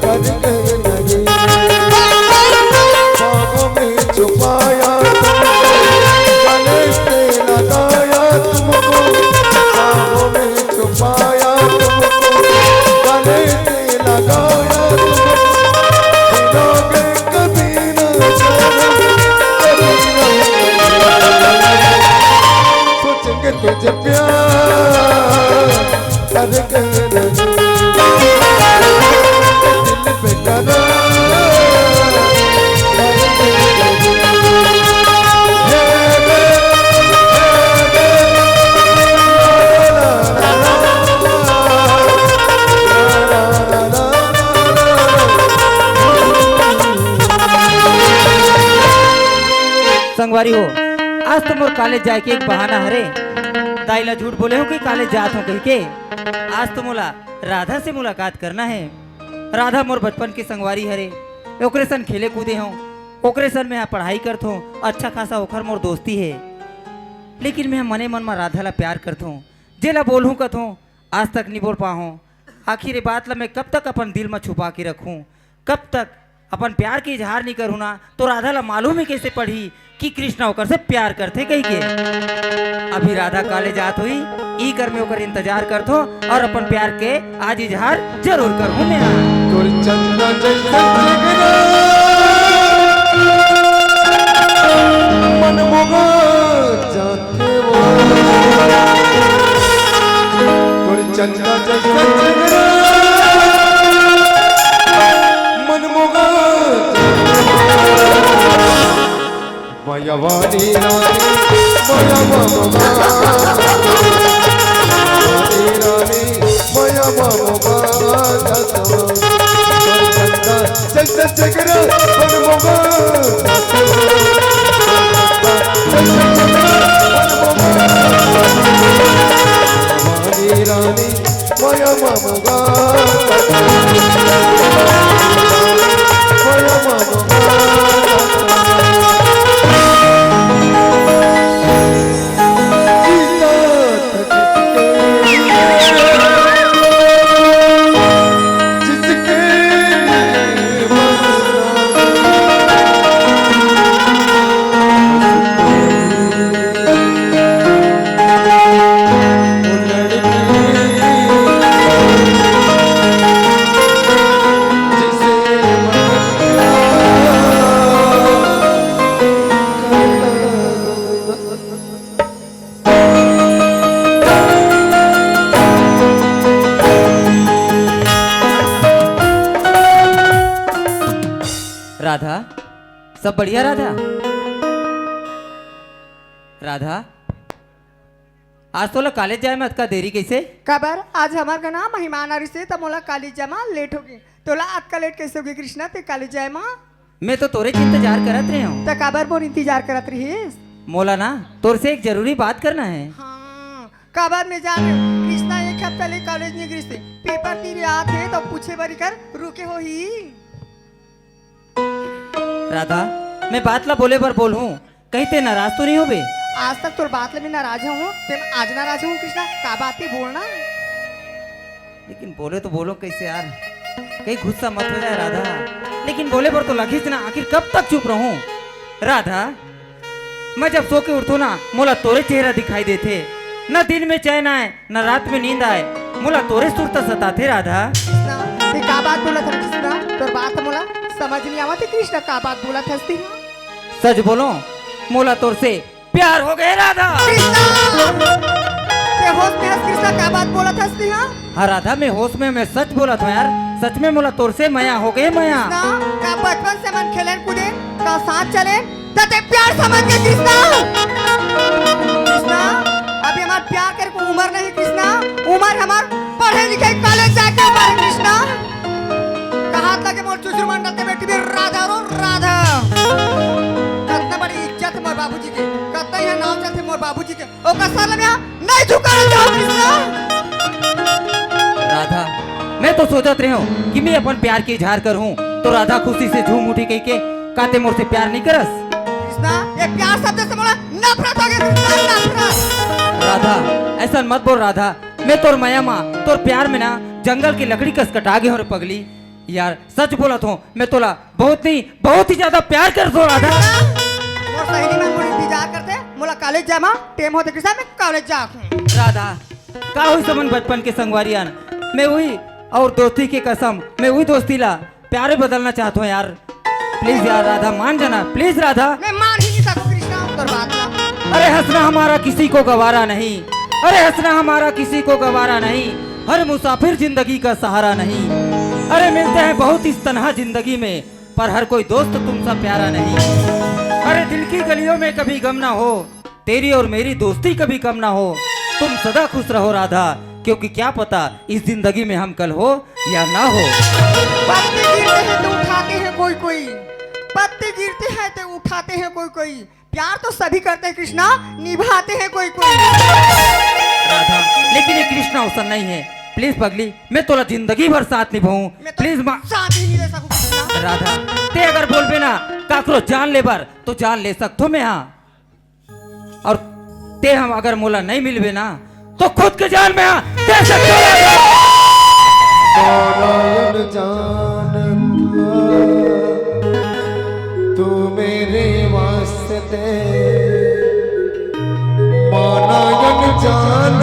करके लगे बाहों में छुपाया गले से लगाया तुमको बाहों में छुपाया तुमको गले से लगाया तुमको मिलोगे कभी न सोचेंगे तुझे प्यार करके लगे दिल पे करार करके लगे संगवारी हो आज तो मोर कॉलेज जाए के एक बहाना हरे दाइला झूठ बोले हो कि कॉलेज जात हो कह के आज तो मोला राधा से मुलाकात करना है। राधा मोर बचपन की संगवारी हरे ओकरे सन खेले कूदे हो ओकरे सन में पढ़ाई करत हूँ अच्छा खासा ओखर मोर दोस्ती है लेकिन मैं मने मन में राधा ला प्यार करत हूँ जेला बोलूँ कत हूँ आज तक नहीं बोल पाऊँ आखिर ये बात ला मैं कब तक अपन दिल में छुपा के रखूँ कब तक अपन प्यार के इजहार नहीं करूँ ना तो राधा ला मालूम है कैसे पढ़ी कि कृष्णा ओकर से प्यार करते कही के अभी राधा कॉलेज आत हुई ई कर में ओकर इंतजार करत हो और अपन प्यार के आज इजहार जरूर करूँ मैं तोर चंदा जैसा जिगरा मन मोगा जाते वो तोर चंदा जैसा जिगरा मन मोगा मायावानी रानी माया मामा रानी माया मामा जैसा जगरा मन मोगा रानी माया मामा माया मामा राधा सब बढ़िया राधा राधा आज तो कॉलेज जाए में अतका देरी कैसे कबर आज हमार का नाम मेहमान आ रही से तो मोला कॉलेज जमा लेट होगी तोला अतका लेट कैसे होगी कृष्णा ते कॉलेज जाए माँ मैं तो तोरे इंतजार करत रहे हूँ तो कबर मोर इंतजार करत रही मोला ना तोर से एक जरूरी बात करना है हाँ कबर में जान कृष्णा एक हफ्ता ले कॉलेज नहीं गई से पेपर तीर याद है तो पूछे बरी कर रुके हो ही। राधा मैं बात ला बोले पर बोलूं कहीं ते नाराज तो नहीं हो बे? आज तक तोर बात ले मैं नाराज हूँ, ते आज नाराज हूँ कृष्णा, का बात है बोलना। लेकिन बोले तो बोलो कैसे यार, कहीं गुस्सा मत हो जाए राधा। लेकिन बोले पर तो लगी ना, आखिर कब तक चुप रहूं? राधा मैं जब सो के उठू ना मोला तोरे चेहरा दिखाई देते, न दिन में चैन आए न रात में नींद आए, मोला तोरे सुरता सताते राधा। कृष्णा ते का बात बोला था कृष्णा, तोर बात मोला समझ नहीं आवा थे कृष्णा, का बात बोला था? सच बोलो मोला तोर से प्यार हो गए राधा। ते होश में हंस कृष्णा, का बात बोला था? हाँ राधा मैं होश में, मैं सच बोला था यार, सच में मोला तोर से मया हो गए मया। कृष्णा का बचपन से मन खेलन कूदे का साथ चले तते प्यार समझ के कृष्णा। कृष्णा अभी हमार प्यार करे को उम्र नहीं कृष्णा, उम्र हमार पढ़े लिखे कॉलेज जाके उम्र है कृष्णा। कहा था कि मोर चुचुर मंडल के बेटी भी राधा रो राधा। कितना बड़ी इज्जत मोर बाबूजी के, कितना यहाँ नाम चलते मोर बाबूजी के, ओ कसर लम्या नहीं झुका जाओ कृष्णा। राधा मैं तो सोचत रही हूँ कि मैं अपन प्यार की इजहार करूँ तो राधा खुशी से झूम उठी कह के काते मोर से प्यार नहीं करस। कृष्णा ये प्यार शब्द से मोला नफरत हो गई कृष्णा, नफरत। राधा ऐसा मत बोल राधा, मैं तोर माया माँ तोर प्यार में ना जंगल की लकड़ी कस कटा गए और पगली। यार सच बोला तो मैं तोला बहुत ही ज्यादा प्यार कर दो राधा। मोर सहेली मन मोर इंतजार करते मोला कॉलेज जामा टेम होते कृष्णा, मैं कॉलेज जा। राधा का हुई समन बचपन के संगवारियान, मैं वही और दोस्ती की कसम मैं वही दोस्ती ला प्यारे बदलना चाहता हूँ यार। प्लीज यार राधा मान जाना प्लीज राधा। मैं मान ही नहीं सकूं कृष्णा तोर बात ना। अरे हंसना हमारा किसी को गवारा नहीं, अरे हंसना हमारा किसी को गवारा नहीं, हर मुसाफिर जिंदगी का सहारा नहीं। अरे मिलते हैं बहुत इस तन्हा जिंदगी में, पर हर कोई दोस्त तुमसा प्यारा नहीं। अरे दिल की गलियों में कभी गम ना हो, तेरी और मेरी दोस्ती कभी कम ना हो। तुम सदा खुश रहो राधा, क्योंकि क्या पता इस जिंदगी में हम कल हो या ना हो। पत्ते गिरते हैं तो उठाते हैं कोई कोई, पत्ते गिरते हैं तो उठाते हैं कोई कोई, प्यार तो सभी करते हैं कृष्णा, निभाते हैं कोई कोई। राधा लेकिन ये कृष्णा अवसर नहीं है, प्लीज पगली मैं तोला जिंदगी भर साथ निभाऊं प्लीज माँ। साथ ही नहीं ले सकूं कृष्णा। राधा ते अगर बोलबे ना काकरो जान ले बर तो जान ले सकतो मैं हाँ, और ते हम अगर मोला नहीं मिलबे ना तो खुद के जान में हाँ दे सकतो। नारायण जान तू मेरे वास्ते, नारायण जान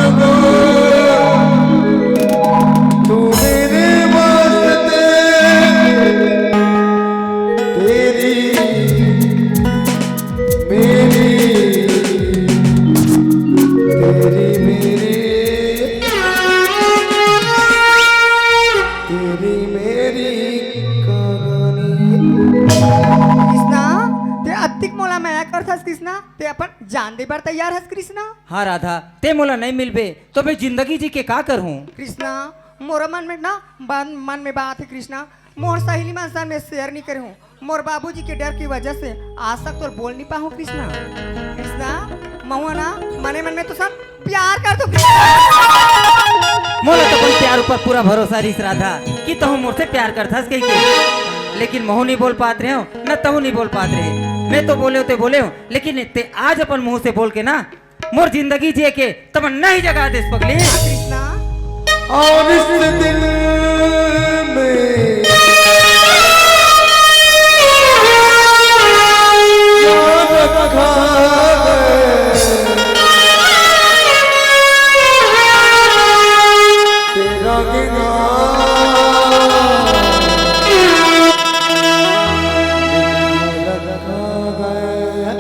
तू मेरे वास्ते, तेरी मेरी तेरी मेरी तेरी मेरी कहानी। कृष्णा ते अतिक मोला माया करथस कृष्णा, ते अपन जान दे बर तैयार हस कृष्णा। हाँ राधा ते मोला नहीं मिलबे तो मैं जिंदगी जी के का करूँ? कृष्णा मोर मन में ना मन में बात है कृष्णा, मोर सहेली मन सन में शेयर नहीं करे हूँ, मोर बाबूजी के डर की वजह से आज तक तो बोल नहीं पाऊँ कृष्णा। कृष्णा महुआ ना मने मन में तो सब प्यार कर दो मोला तो कोई प्यार ऊपर पूरा भरोसा रही राधा कि तहु मोर से प्यार करथस कहीं के, लेकिन महू नहीं बोल पात रहे हो न तहु नहीं बोल पात रहे। मैं तो बोले हो लेकिन ते आज अपन मुंह से बोल के ना मोर जिंदगी जिए के तमन्ना ही जगा देस पगली। कृष्णा और इस दिल में याद रखा तेरा गिना रखा गया।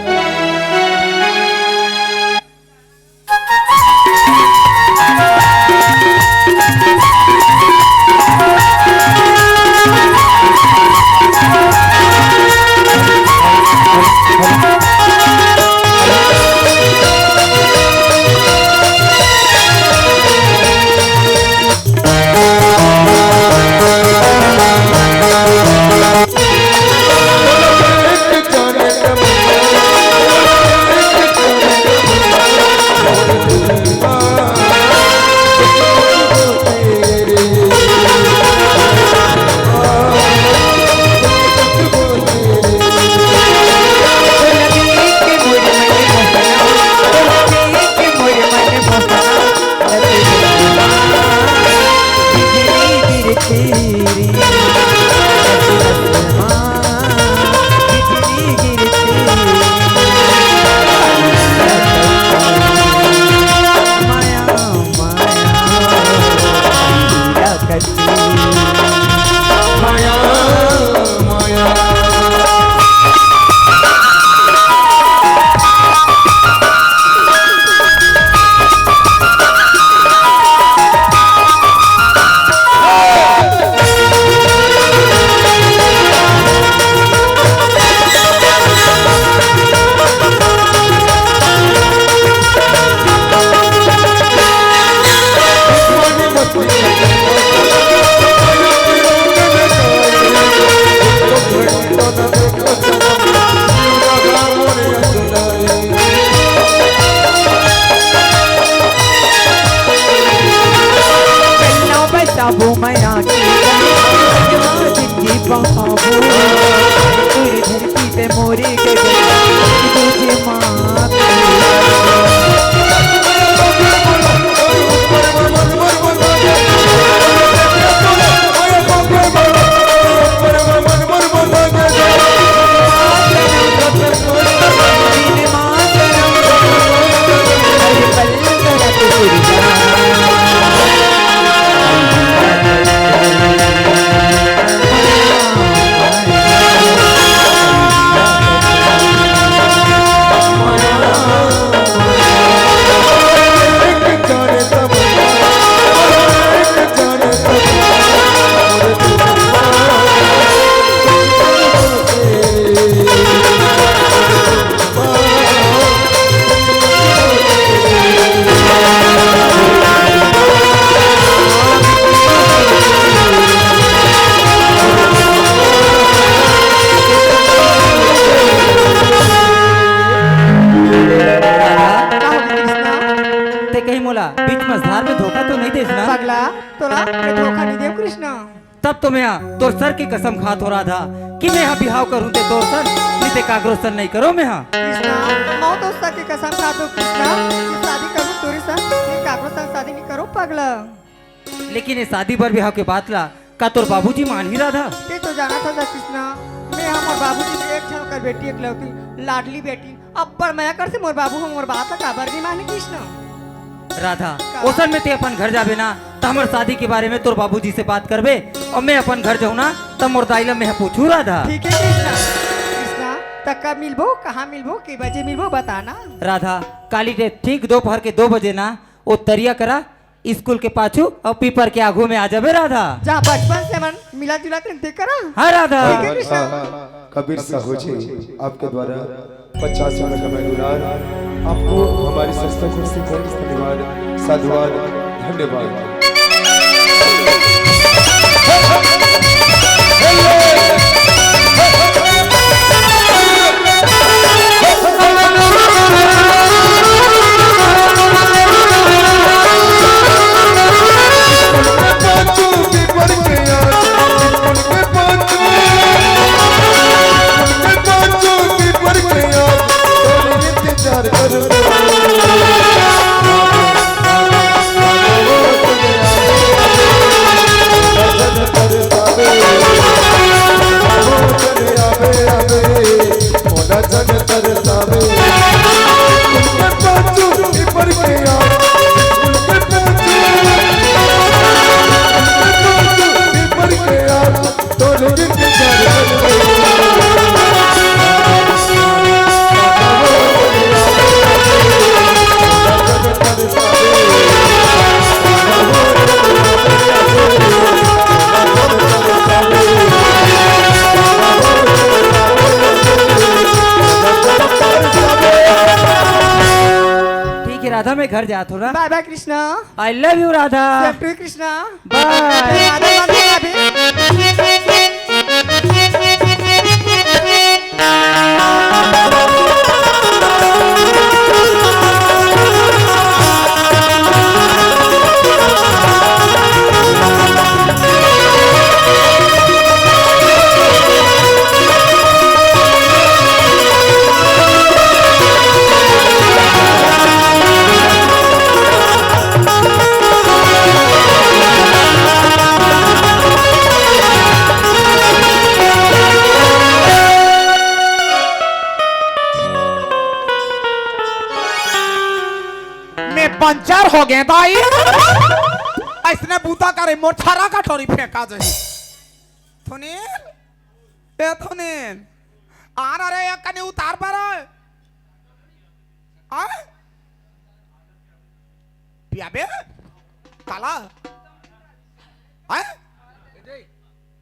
चाबू मैं आके चिट्ठी पहुंचाबू तेरी धरती पे मोरी के तुझे माँ पगला तोरा के धोखा नहीं देव कृष्ण। तब तो मैं तोर सर की कसम खात हो रहा था कि मैं यहाँ बिहाव करूँ ते तोर सर नहीं ते कागरो सर नहीं करो मैं यहाँ कृष्णा मैं तो सर की कसम खा दो कृष्णा कि शादी करूँ तोरे संग ये कागरो संग शादी नहीं करो पगला। लेकिन ये शादी पर बिहाव के बात ला का तोर बाबूजी मान ही रहा था। ये तो जाना था कृष्णा मैं हम और बाबूजी की एक छन कर बेटी एकलौती लाडली बेटी अब पर मैं कर से मोर बाबू हम और बात का काबर नहीं माने कृष्णा। राधा ओसन में ते अपन घर जाबे ना तो हमार शादी के बारे में तोर बाबूजी से बात करबे और मैं अपन घर जाऊँ ना तब मोर दाइला में पूछू राधा। ठीक है कृष्णा। कृष्णा तक कब मिलबो कहाँ मिलबो के बजे मिलबो बताना। राधा काली डे ठीक दोपहर के 2 बजे ना वो तरिया करा स्कूल के पाछू और पीपर के आगू में आ जाबे राधा। जहाँ बचपन से मन मिला जुला देख करा। हाँ राधा ठीक है कृष्णा। कबीर साहू जी आपके द्वारा 50 रुपए का मैं दुलार आपको हमारी संस्था की ओर से धन्यवाद साधुवाद धन्यवाद। राधा मैं घर जा थोड़ा। Bye bye Krishna. I love you Radha. Same to Krishna. Bye. Radha Radha puncture हो गए दाई ऐसने बूता करे मोर छारा का ठोरी फेंका जही थुनील ए थुनील आना रे एक कने उतार पर आ पियाबे काला आ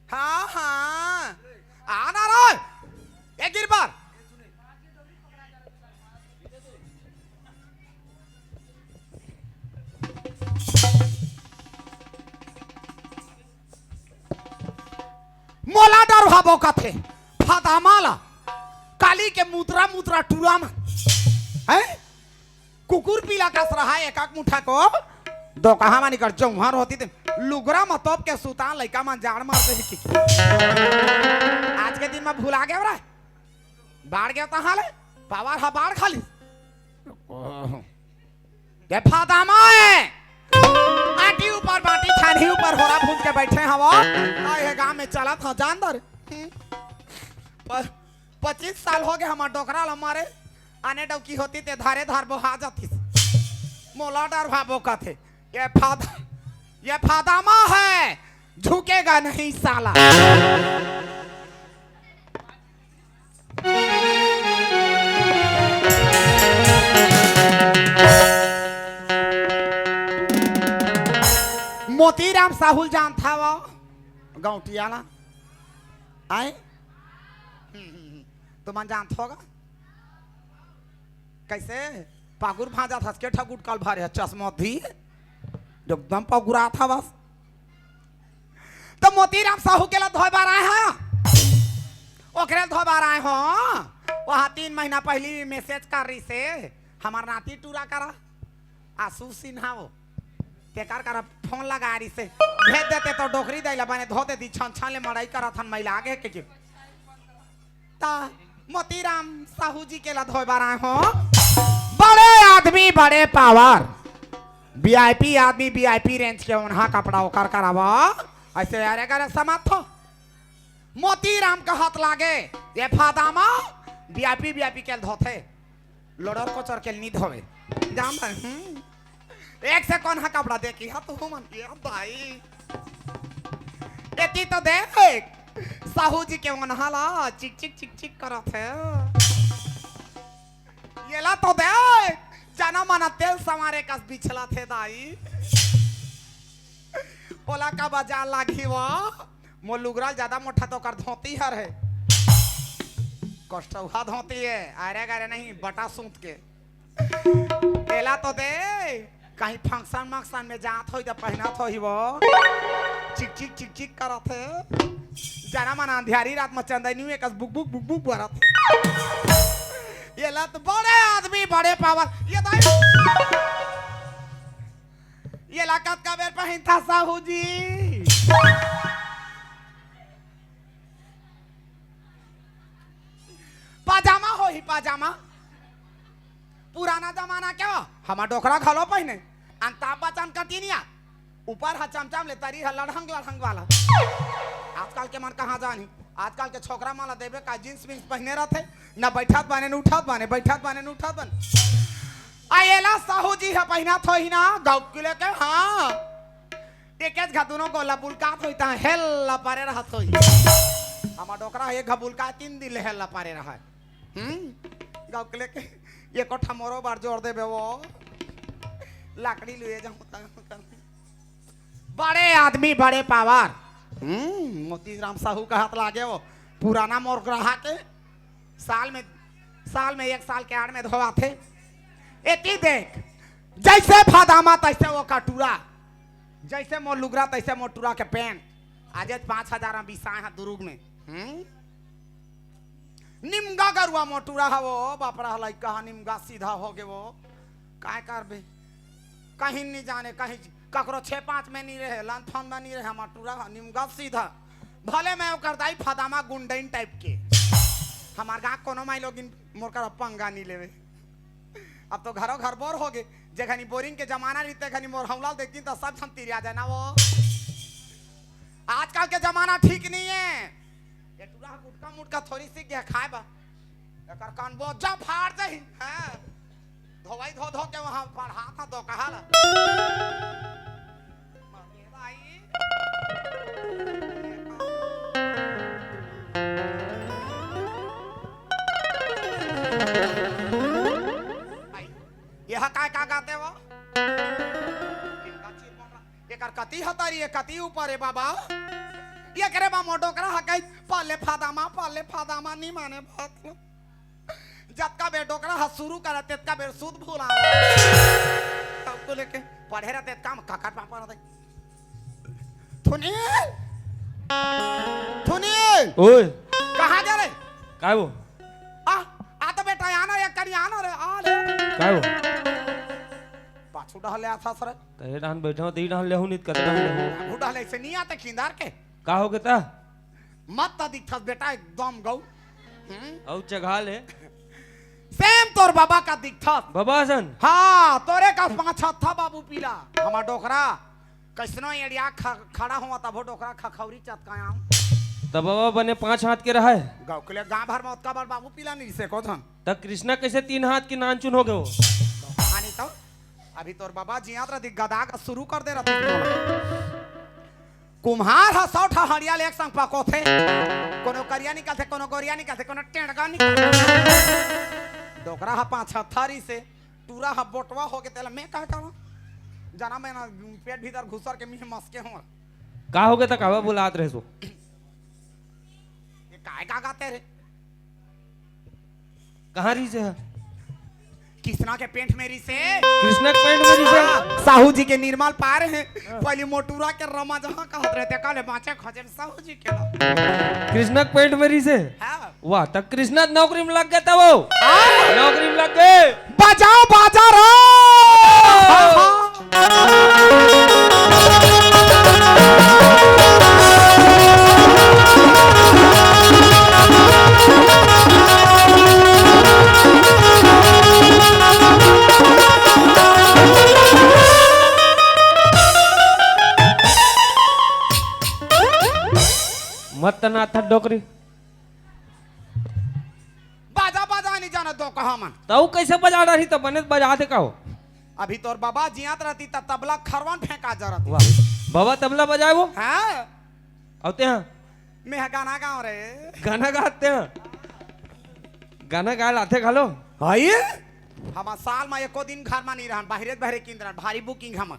हाँ हाँ आना रे एक गिर पर मोला डर भाबो कथे फादामाला काली के मुद्रा मुद्रा टूरा में है कुकुर पीला कस रहा है एक मुठा को दो कहा मानी कर जौहर होती थे लुगरा मतोब के सुता लइका मन जाड़ मार दे की आज के दिन में भुला गए रे बाढ़ गया तहां ले पावर हा बाढ़ खाली ये फादामा है आटी ऊपर बाटी छानी ऊपर होरा भूज के बैठे हवा आए गांव में चला था जानदार 25 साल हो गए हमार डोकरा हमारे आने डौकी होती ते धारे धार बोहा जाती मोला डर भाबो का थे ये फादामा है झुकेगा नहीं साला मोतीराम साहुल जान था वो गाँवटियाला आए तुम जानत होगा कैसे पागुर भाजा था के ठगुट कल भारे चश्मा धी एकदम पगुरा था बस तो मोतीराम साहू के लिए धोए बार आए हैं ओकरे धोए बार आए हो वहाँ 3 महीना पहली मैसेज कर रही से हमार नाती टूरा करा आंसू सिन्हा वो तेकार करा फोन लगा रही से भेज देते तो डोकरी दैला बने धो दे दी छन छन ले मड़ाई करा थन महिला आगे के ता मोतीराम साहू जी के लिए धोए बार आए हो बड़े आदमी बड़े पावर वीआईपी आदमी वीआईपी रेंज के उन्हा कपड़ा उकर करावा ऐसे यारे करे समात हो मोतीराम का हाथ लागे ये फादामा वीआईपी के धोते लोडर को चर के नी धोवे जान एक से कौन हा कपड़ा देखी हा तू मन ये भाई एती तो देख साहू जी के उन्हाला चिक चिक चिक चिक करत है ये ला तो देख जाना माना तेल समारे कस बिछला थे दाई पोला का बाजार लागी वो मोलुगरा ज्यादा मोटा तो कर धोती हर है कष्टवा धोती है अरे गरे नहीं बटा सूत के एला तो दे कहीं फंक्शन मक्सन में जात हो तो पहना तो ही वो चिक चिक चिक चिक करत है जाना माना अंधियारी रात में चंदनी एक book book book book Bharat ये लत बड़े आदमी बड़े पावर ये लाकत का बेर पहन था साहू जी पाजामा हो ही पाजामा पुराना जमाना क्या हमार डोकरा खालो पहने अंताब बचन कटिनिया ऊपर हा चमचम ले तरी हा लड़हंग लड़हंग वाला आजकल के मन कहाँ जानी आजकल के छोकरा माला देवे का जींस वींस पहने रहते न बैठत बाने न उठत बाने बैठत बाने न उठत बाने आयला साहू जी है पहना थो ही ना गाँव के लेके हाँ एक घातुनो को लबुलका थोइता हेल पारे रहा थो ही हमार डोकरा एक घबुलका 3 दिन हेल पारे रहा गाँव के लेके ये कोठा मोरो बार जोड़ दे वो लाकड़ी ले जाऊं बड़े आदमी बड़े पावर मोतीराम साहू का हाथ लागे वो पुराना मोर ग्राह के साल में 1 साल के आड़ में धोआ थे एती देख जैसे फादामा तैसे वो कटूरा जैसे मोर लुगरा तैसे मोर टूरा के पैंट आज 5,000 में बिसाए हैं दुरुग में निमगा गरुआ मोटूरा है वो बापरा हलाई कहा निमगा सीधा हो गए वो काय करबे कहीं नहीं जाने कहीं ककरो 6-5 में नहीं रहे लंथन में नहीं रहे हमार टूरा निमगा सीधा भले मैं कर दाई फादामा गुंडइन टाइप के हमार गाँव कोनो माई लोग मोर कर पंगा नहीं लेवे अब तो घरों घर बोर हो गए जखनी बोरिंग के जमाना रहते खनी मोर हमला देखती तो सब छन तिरिया जाए ना वो आजकल के जमाना ठीक नहीं है ये टूरा गुटका मुटका थोड़ी सी क्या खाए बा एकर कान बोझा फाड़ दे हां धोवाई धो धो के वहां पढ़ा था दो कहाला मम्मी भाई यह काय का गाते वो एकर कती हतारी है कती ऊपर है बाबा ये करे बा मोटो करा हकाई पाले फादामा नहीं माने बात जब का बे डोकरा ह शुरू करे तेत का बे सूद भूला तब तो लेके पढ़े रहते काम काकट पापा रहते थुनील ओए कहाँ जा रे काय वो आ तो बेटा आना रे करी आना रे आ रे पाछू छुटा ले आता सर ते डान बैठा हूं ती डान ले हूं नित कर डान ले हूं छुटा ले से नहीं आते खिंदार के का हो गया ता मत ता दिखत बेटा एकदम गौ औ चघा ले सेम तोर बाबा का दिखत बाबासन हाँ तोरे का पांच था बाबू पीला हमार डोकरा कैसनो एड़िया खड़ा हुआ तब डोकरा खखौरी चटकाया तब बाबा बने 5 हाथ के रहा है गाँव के लिए गाँव भर में उसका बार बाबू पीला नहीं से कौन तब कृष्णा कैसे 3 हाथ की नानचुन हो गए वो आनी तो अभी तोर बाबा जियात रही गदा का शुरू कर दे रहा कुम्हार हा 100 ठा हरियाल एक संग पको थे कोनो करिया निकलते कोनो गोरिया निकलते कोनो टेंडगा निकलते डोकरा हा 5 हथारी से टूरा हा बोटवा हो के तेला मैं कह करो जाना मैं ना पेट भीतर घुसर के मुंह मस्के हूं का हो गया था कावा बुलात रहे सो ये काय का गाते रे कहां री से है किसना के पेंट मेरी से कृष्णा के पैंट मेरी से साहू जी के निर्मल पार है पहले मोटूरा के रमा जहां कहत रहते काले बाचे खजर साहू जी के कृष्णा के पैंट मेरी से हां वाह तब कृष्णा नौकरी में लग गया था वो नौकरी में लग गए बजाओ बाजा रो मत ना था डोकरी बाजा बाजा नहीं जाना दो कहा मन तो कैसे बजा रही तो बने बजा दे का हो अभी तोर बाबा जियात रहती त तबला खरवन फेंका जरत वाह बाबा तबला बजाए वो हां आते हैं मैं गाना गाओ रे गाना गाते हैं गाना गा लाते खालो हाय हम साल में एको दिन घर में नहीं रहन बाहरे बाहरे किंद्रन भारी बुकिंग हम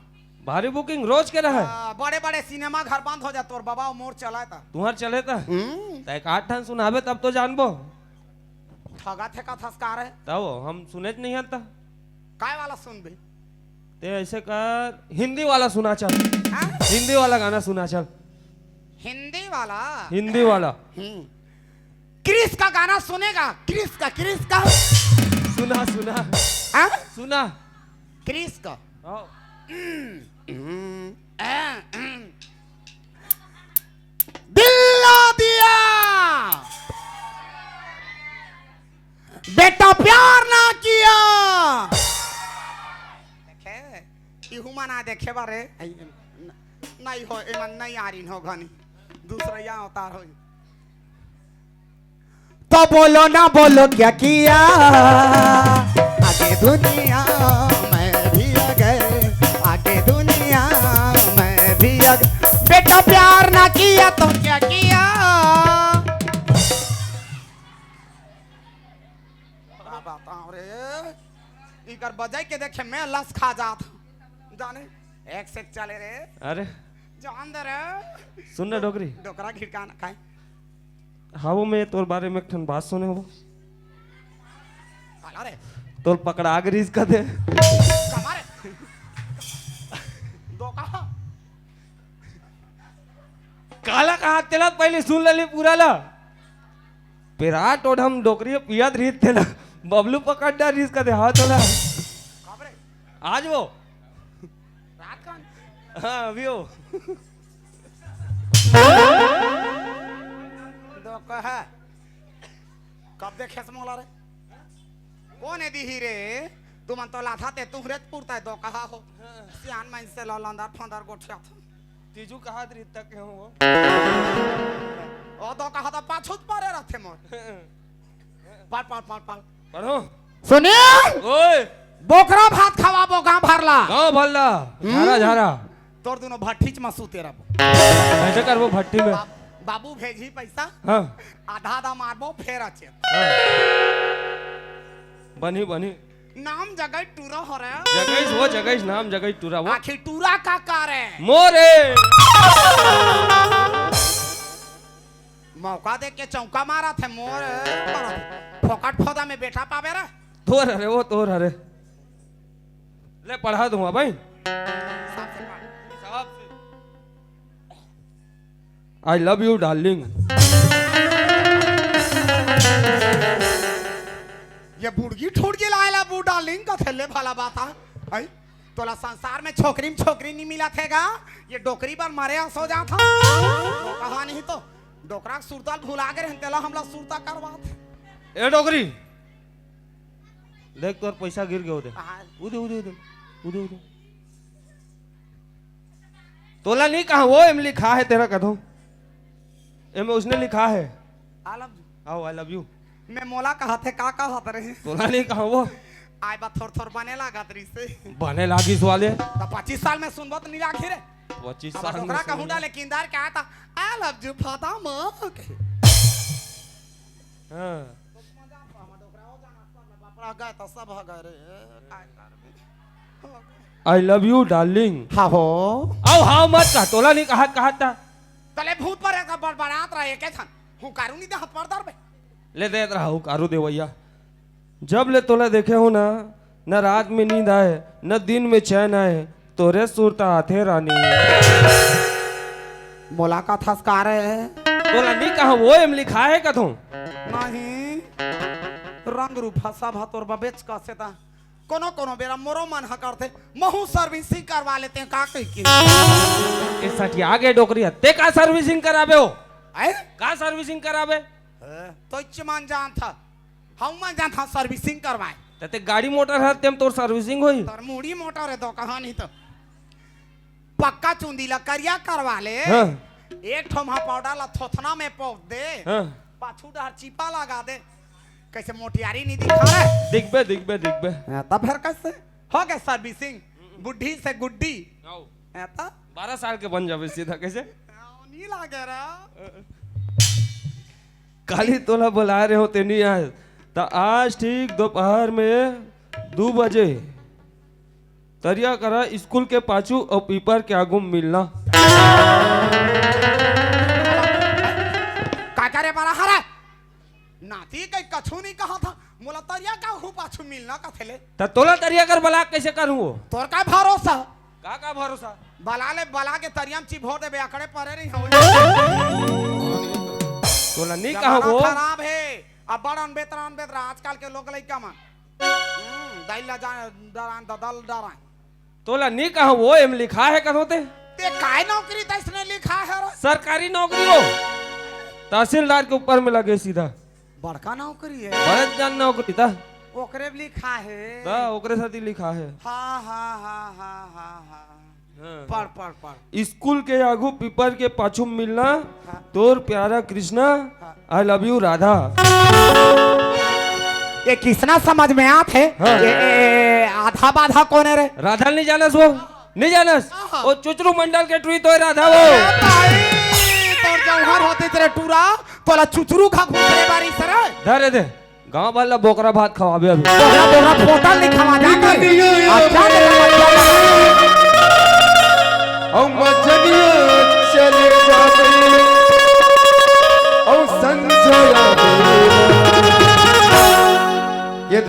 भारी बुकिंग रोज के रहा बड़े बड़े सिनेमा घर बंद हो जा तोर बाबा मोर चला था तुम्हार चले था तो एक 8 ठन सुनाबे तब तो जानबो ठगा थे का थसकार है तब हम सुने नहीं आता काय वाला सुन बे ते ऐसे कर हिंदी वाला सुना चल हां हिंदी वाला गाना सुना चल हिंदी वाला हिंदी वाला क्रिस का गाना सुनेगा क्रिस का सुना सुना हाँ? सुना क्रिस का आओ। दिल्ला दिया बेटा प्यार ना किया देखे इहुमा ना देखे बारे नहीं हो इमन नहीं आरीन हो घनी दूसरा यहाँ अवतार हो तो बोलो ना बोलो क्या किया आगे दुनिया मैं भी आगे आगे दुनिया मैं भी आगे बेटा प्यार ना किया तो क्या किया बताओ रे इकर बजाई के देखे मैं लस खा जात जाने एक से चले रे अरे जान दे रे सुन ना डोकरी डोकरा घिड़काना खाए हाँ वो मैं तोर बारे में एक ठन बात सुने वो अरे तोर पकड़ा गरीज का दे कमारे दो कहा काला कहा तेला पहले सुन ले पूरा ला पिराट और हम डोकरी पियाद रीत थे ना बबलू पकड़ डा रीस का दे हाथ होला कबरे आज वो रात का हाँ अभी वो दो कहा कब देखे समोला रे कौन है दी रे तुम तो लाथा ते तुम रेत पुरता है दो कहा हो सियान में से लंदार फंदार गोठिया था तीजू कहा रीत तक है वो ओ दो कहा तो पाछुत पारे रहते मोर पाल पाल पाल पाल पढ़ो सुनिए ओए बोकरा भात खवाबो गांव भरला गाँव भल्ला झारा झारा तोर दोनों भट्टी च मसू तेरा ऐसे कर वो भट्टी में बाबू भेजी पैसा हाँ आधा आधा मारबो फेर अच्छे बनी बनी नाम जगह टूरा हो रहा है जगह वो जगह नाम जगह टूरा वो आखिर टूरा का कार है मोरे मौका देख के चौका मारा थे मोर फोकट फोदा में बैठा पावे रे तोर हरे वो तोर हरे ले पढ़ा दूंगा भाई आई लव यू डार्लिंग ये बुड़गी ठोड़ के लायला बू डार्लिंग का थैले भाला बात है तोला संसार में छोकरी नहीं मिला थेगा ये डोकरी पर मारे सो जा था तो कहा नहीं तो डोकरा सुरताल भुला के तेला हमला सुरता करवा थे ए डोकरी देख तोर पैसा गिर गयो दे उदे उदे उदे उदे उदे तोला नहीं कहा वो एम लिखा है तेरा कथो एम उसने लिखा है आई लव यू मैं मोला कहा थे का रहे तोला नहीं कहा वो आय बा थोड़ बने लगा तरी से बने लागिस वाले तो 25 साल में सुनबो तो नहीं राखी रे 25 अब साल में डोकरा कहूं डाले किंदार क्या था आई लव यू फातिमा हां बापरा गए तो सब हो गए रे आई लव यू डार्लिंग हाँ हो आओ हाँ मत कहा तोला नहीं कहा था तले भूत पर एक बड़बड़ात रहे के छन हूं कारू नहीं दे हाथ पर दर बे ले देत रहा हूँ कारू देवैया जब ले तोला देखे हो ना न रात में नींद आए न दिन में चैन आए तोरे सुरता आथे रानी मुलाकात हंसकार है तोला नहीं कहा वो एम लिखा है कथों नहीं रंग रूप हसा भातोर बेच का से ता कोनो कोनो बेरा मोरो मन ह करते महू सर्विसिंग करवा लेते हैं का कह के इस सठी आगे डोकरी हत्ते का सर्विसिंग कराबे हो आए का सर्विसिंग कराबे तो इच्चमान जान था हम मन जान था सर्विसिंग करवाए तते गाड़ी मोटर है तेम तोर सर्विसिंग होई तर मुड़ी मोटर है तो कहा नहीं तो पक्का चुंदी ला करिया करवा ले हाँ। एक ठोमा पाउडर ला थोथना में पोक दे हाँ। पाछू डहर चिपा लगा दे कैसे मोटियारी नहीं दिखा रहा दिखबे तब फिर कैसे हो गए सर्विसिंग बुढ़ी से गुड्डी ऐसा 12 साल के बन जावे सीधा कैसे नहीं लगे रहा काली तोला बुला रहे होते नहीं आए तो आज ठीक दोपहर में 2 बजे तरिया करा स्कूल के पाछू और पीपर के आगू मिलना का करे बड़ा हरा नाती कई कछु नहीं कहा था मोला तरिया का हु पाछू मिलना का थेले तो तोला तरिया कर बला कैसे करूं वो तोर का भरोसा का भरोसा बला के तरियाम चिभो दे बेकड़े परे नहीं हो तोला नहीं कहा वो खराब है अब बड़न बेतरान आजकल के लोग लइका में दैला डरान दल डरान तोला नहीं कहा वो एम लिखा है कहोते ते काय नौकरी तैसने लिखा है रे सरकारी नौकरी हो तहसीलदार के ऊपर में लगे सीधा बड़का नौकरी है बड़े जान नौकरी था ओकरे भी लिखा है ओकरे साथ ही लिखा है हाँ पढ़ स्कूल के आगू पीपर के पाछू मिलना तोर प्यारा Krishna I love you Radha ये कृष्णा समझ में आत है हाँ। ये आधा बाधा कौन है रे राधा नहीं जानस वो नहीं जानस वो चुचरू मंडल के ट्री तो राधा वो तोर जौहर होते तेरे टूरा तोला चुचरू खा घूमरे बारी सर धरे दे गांव वाला बोकरा भात खवाबे अभी बोरा फोटल नहीं खवा जा अच्छा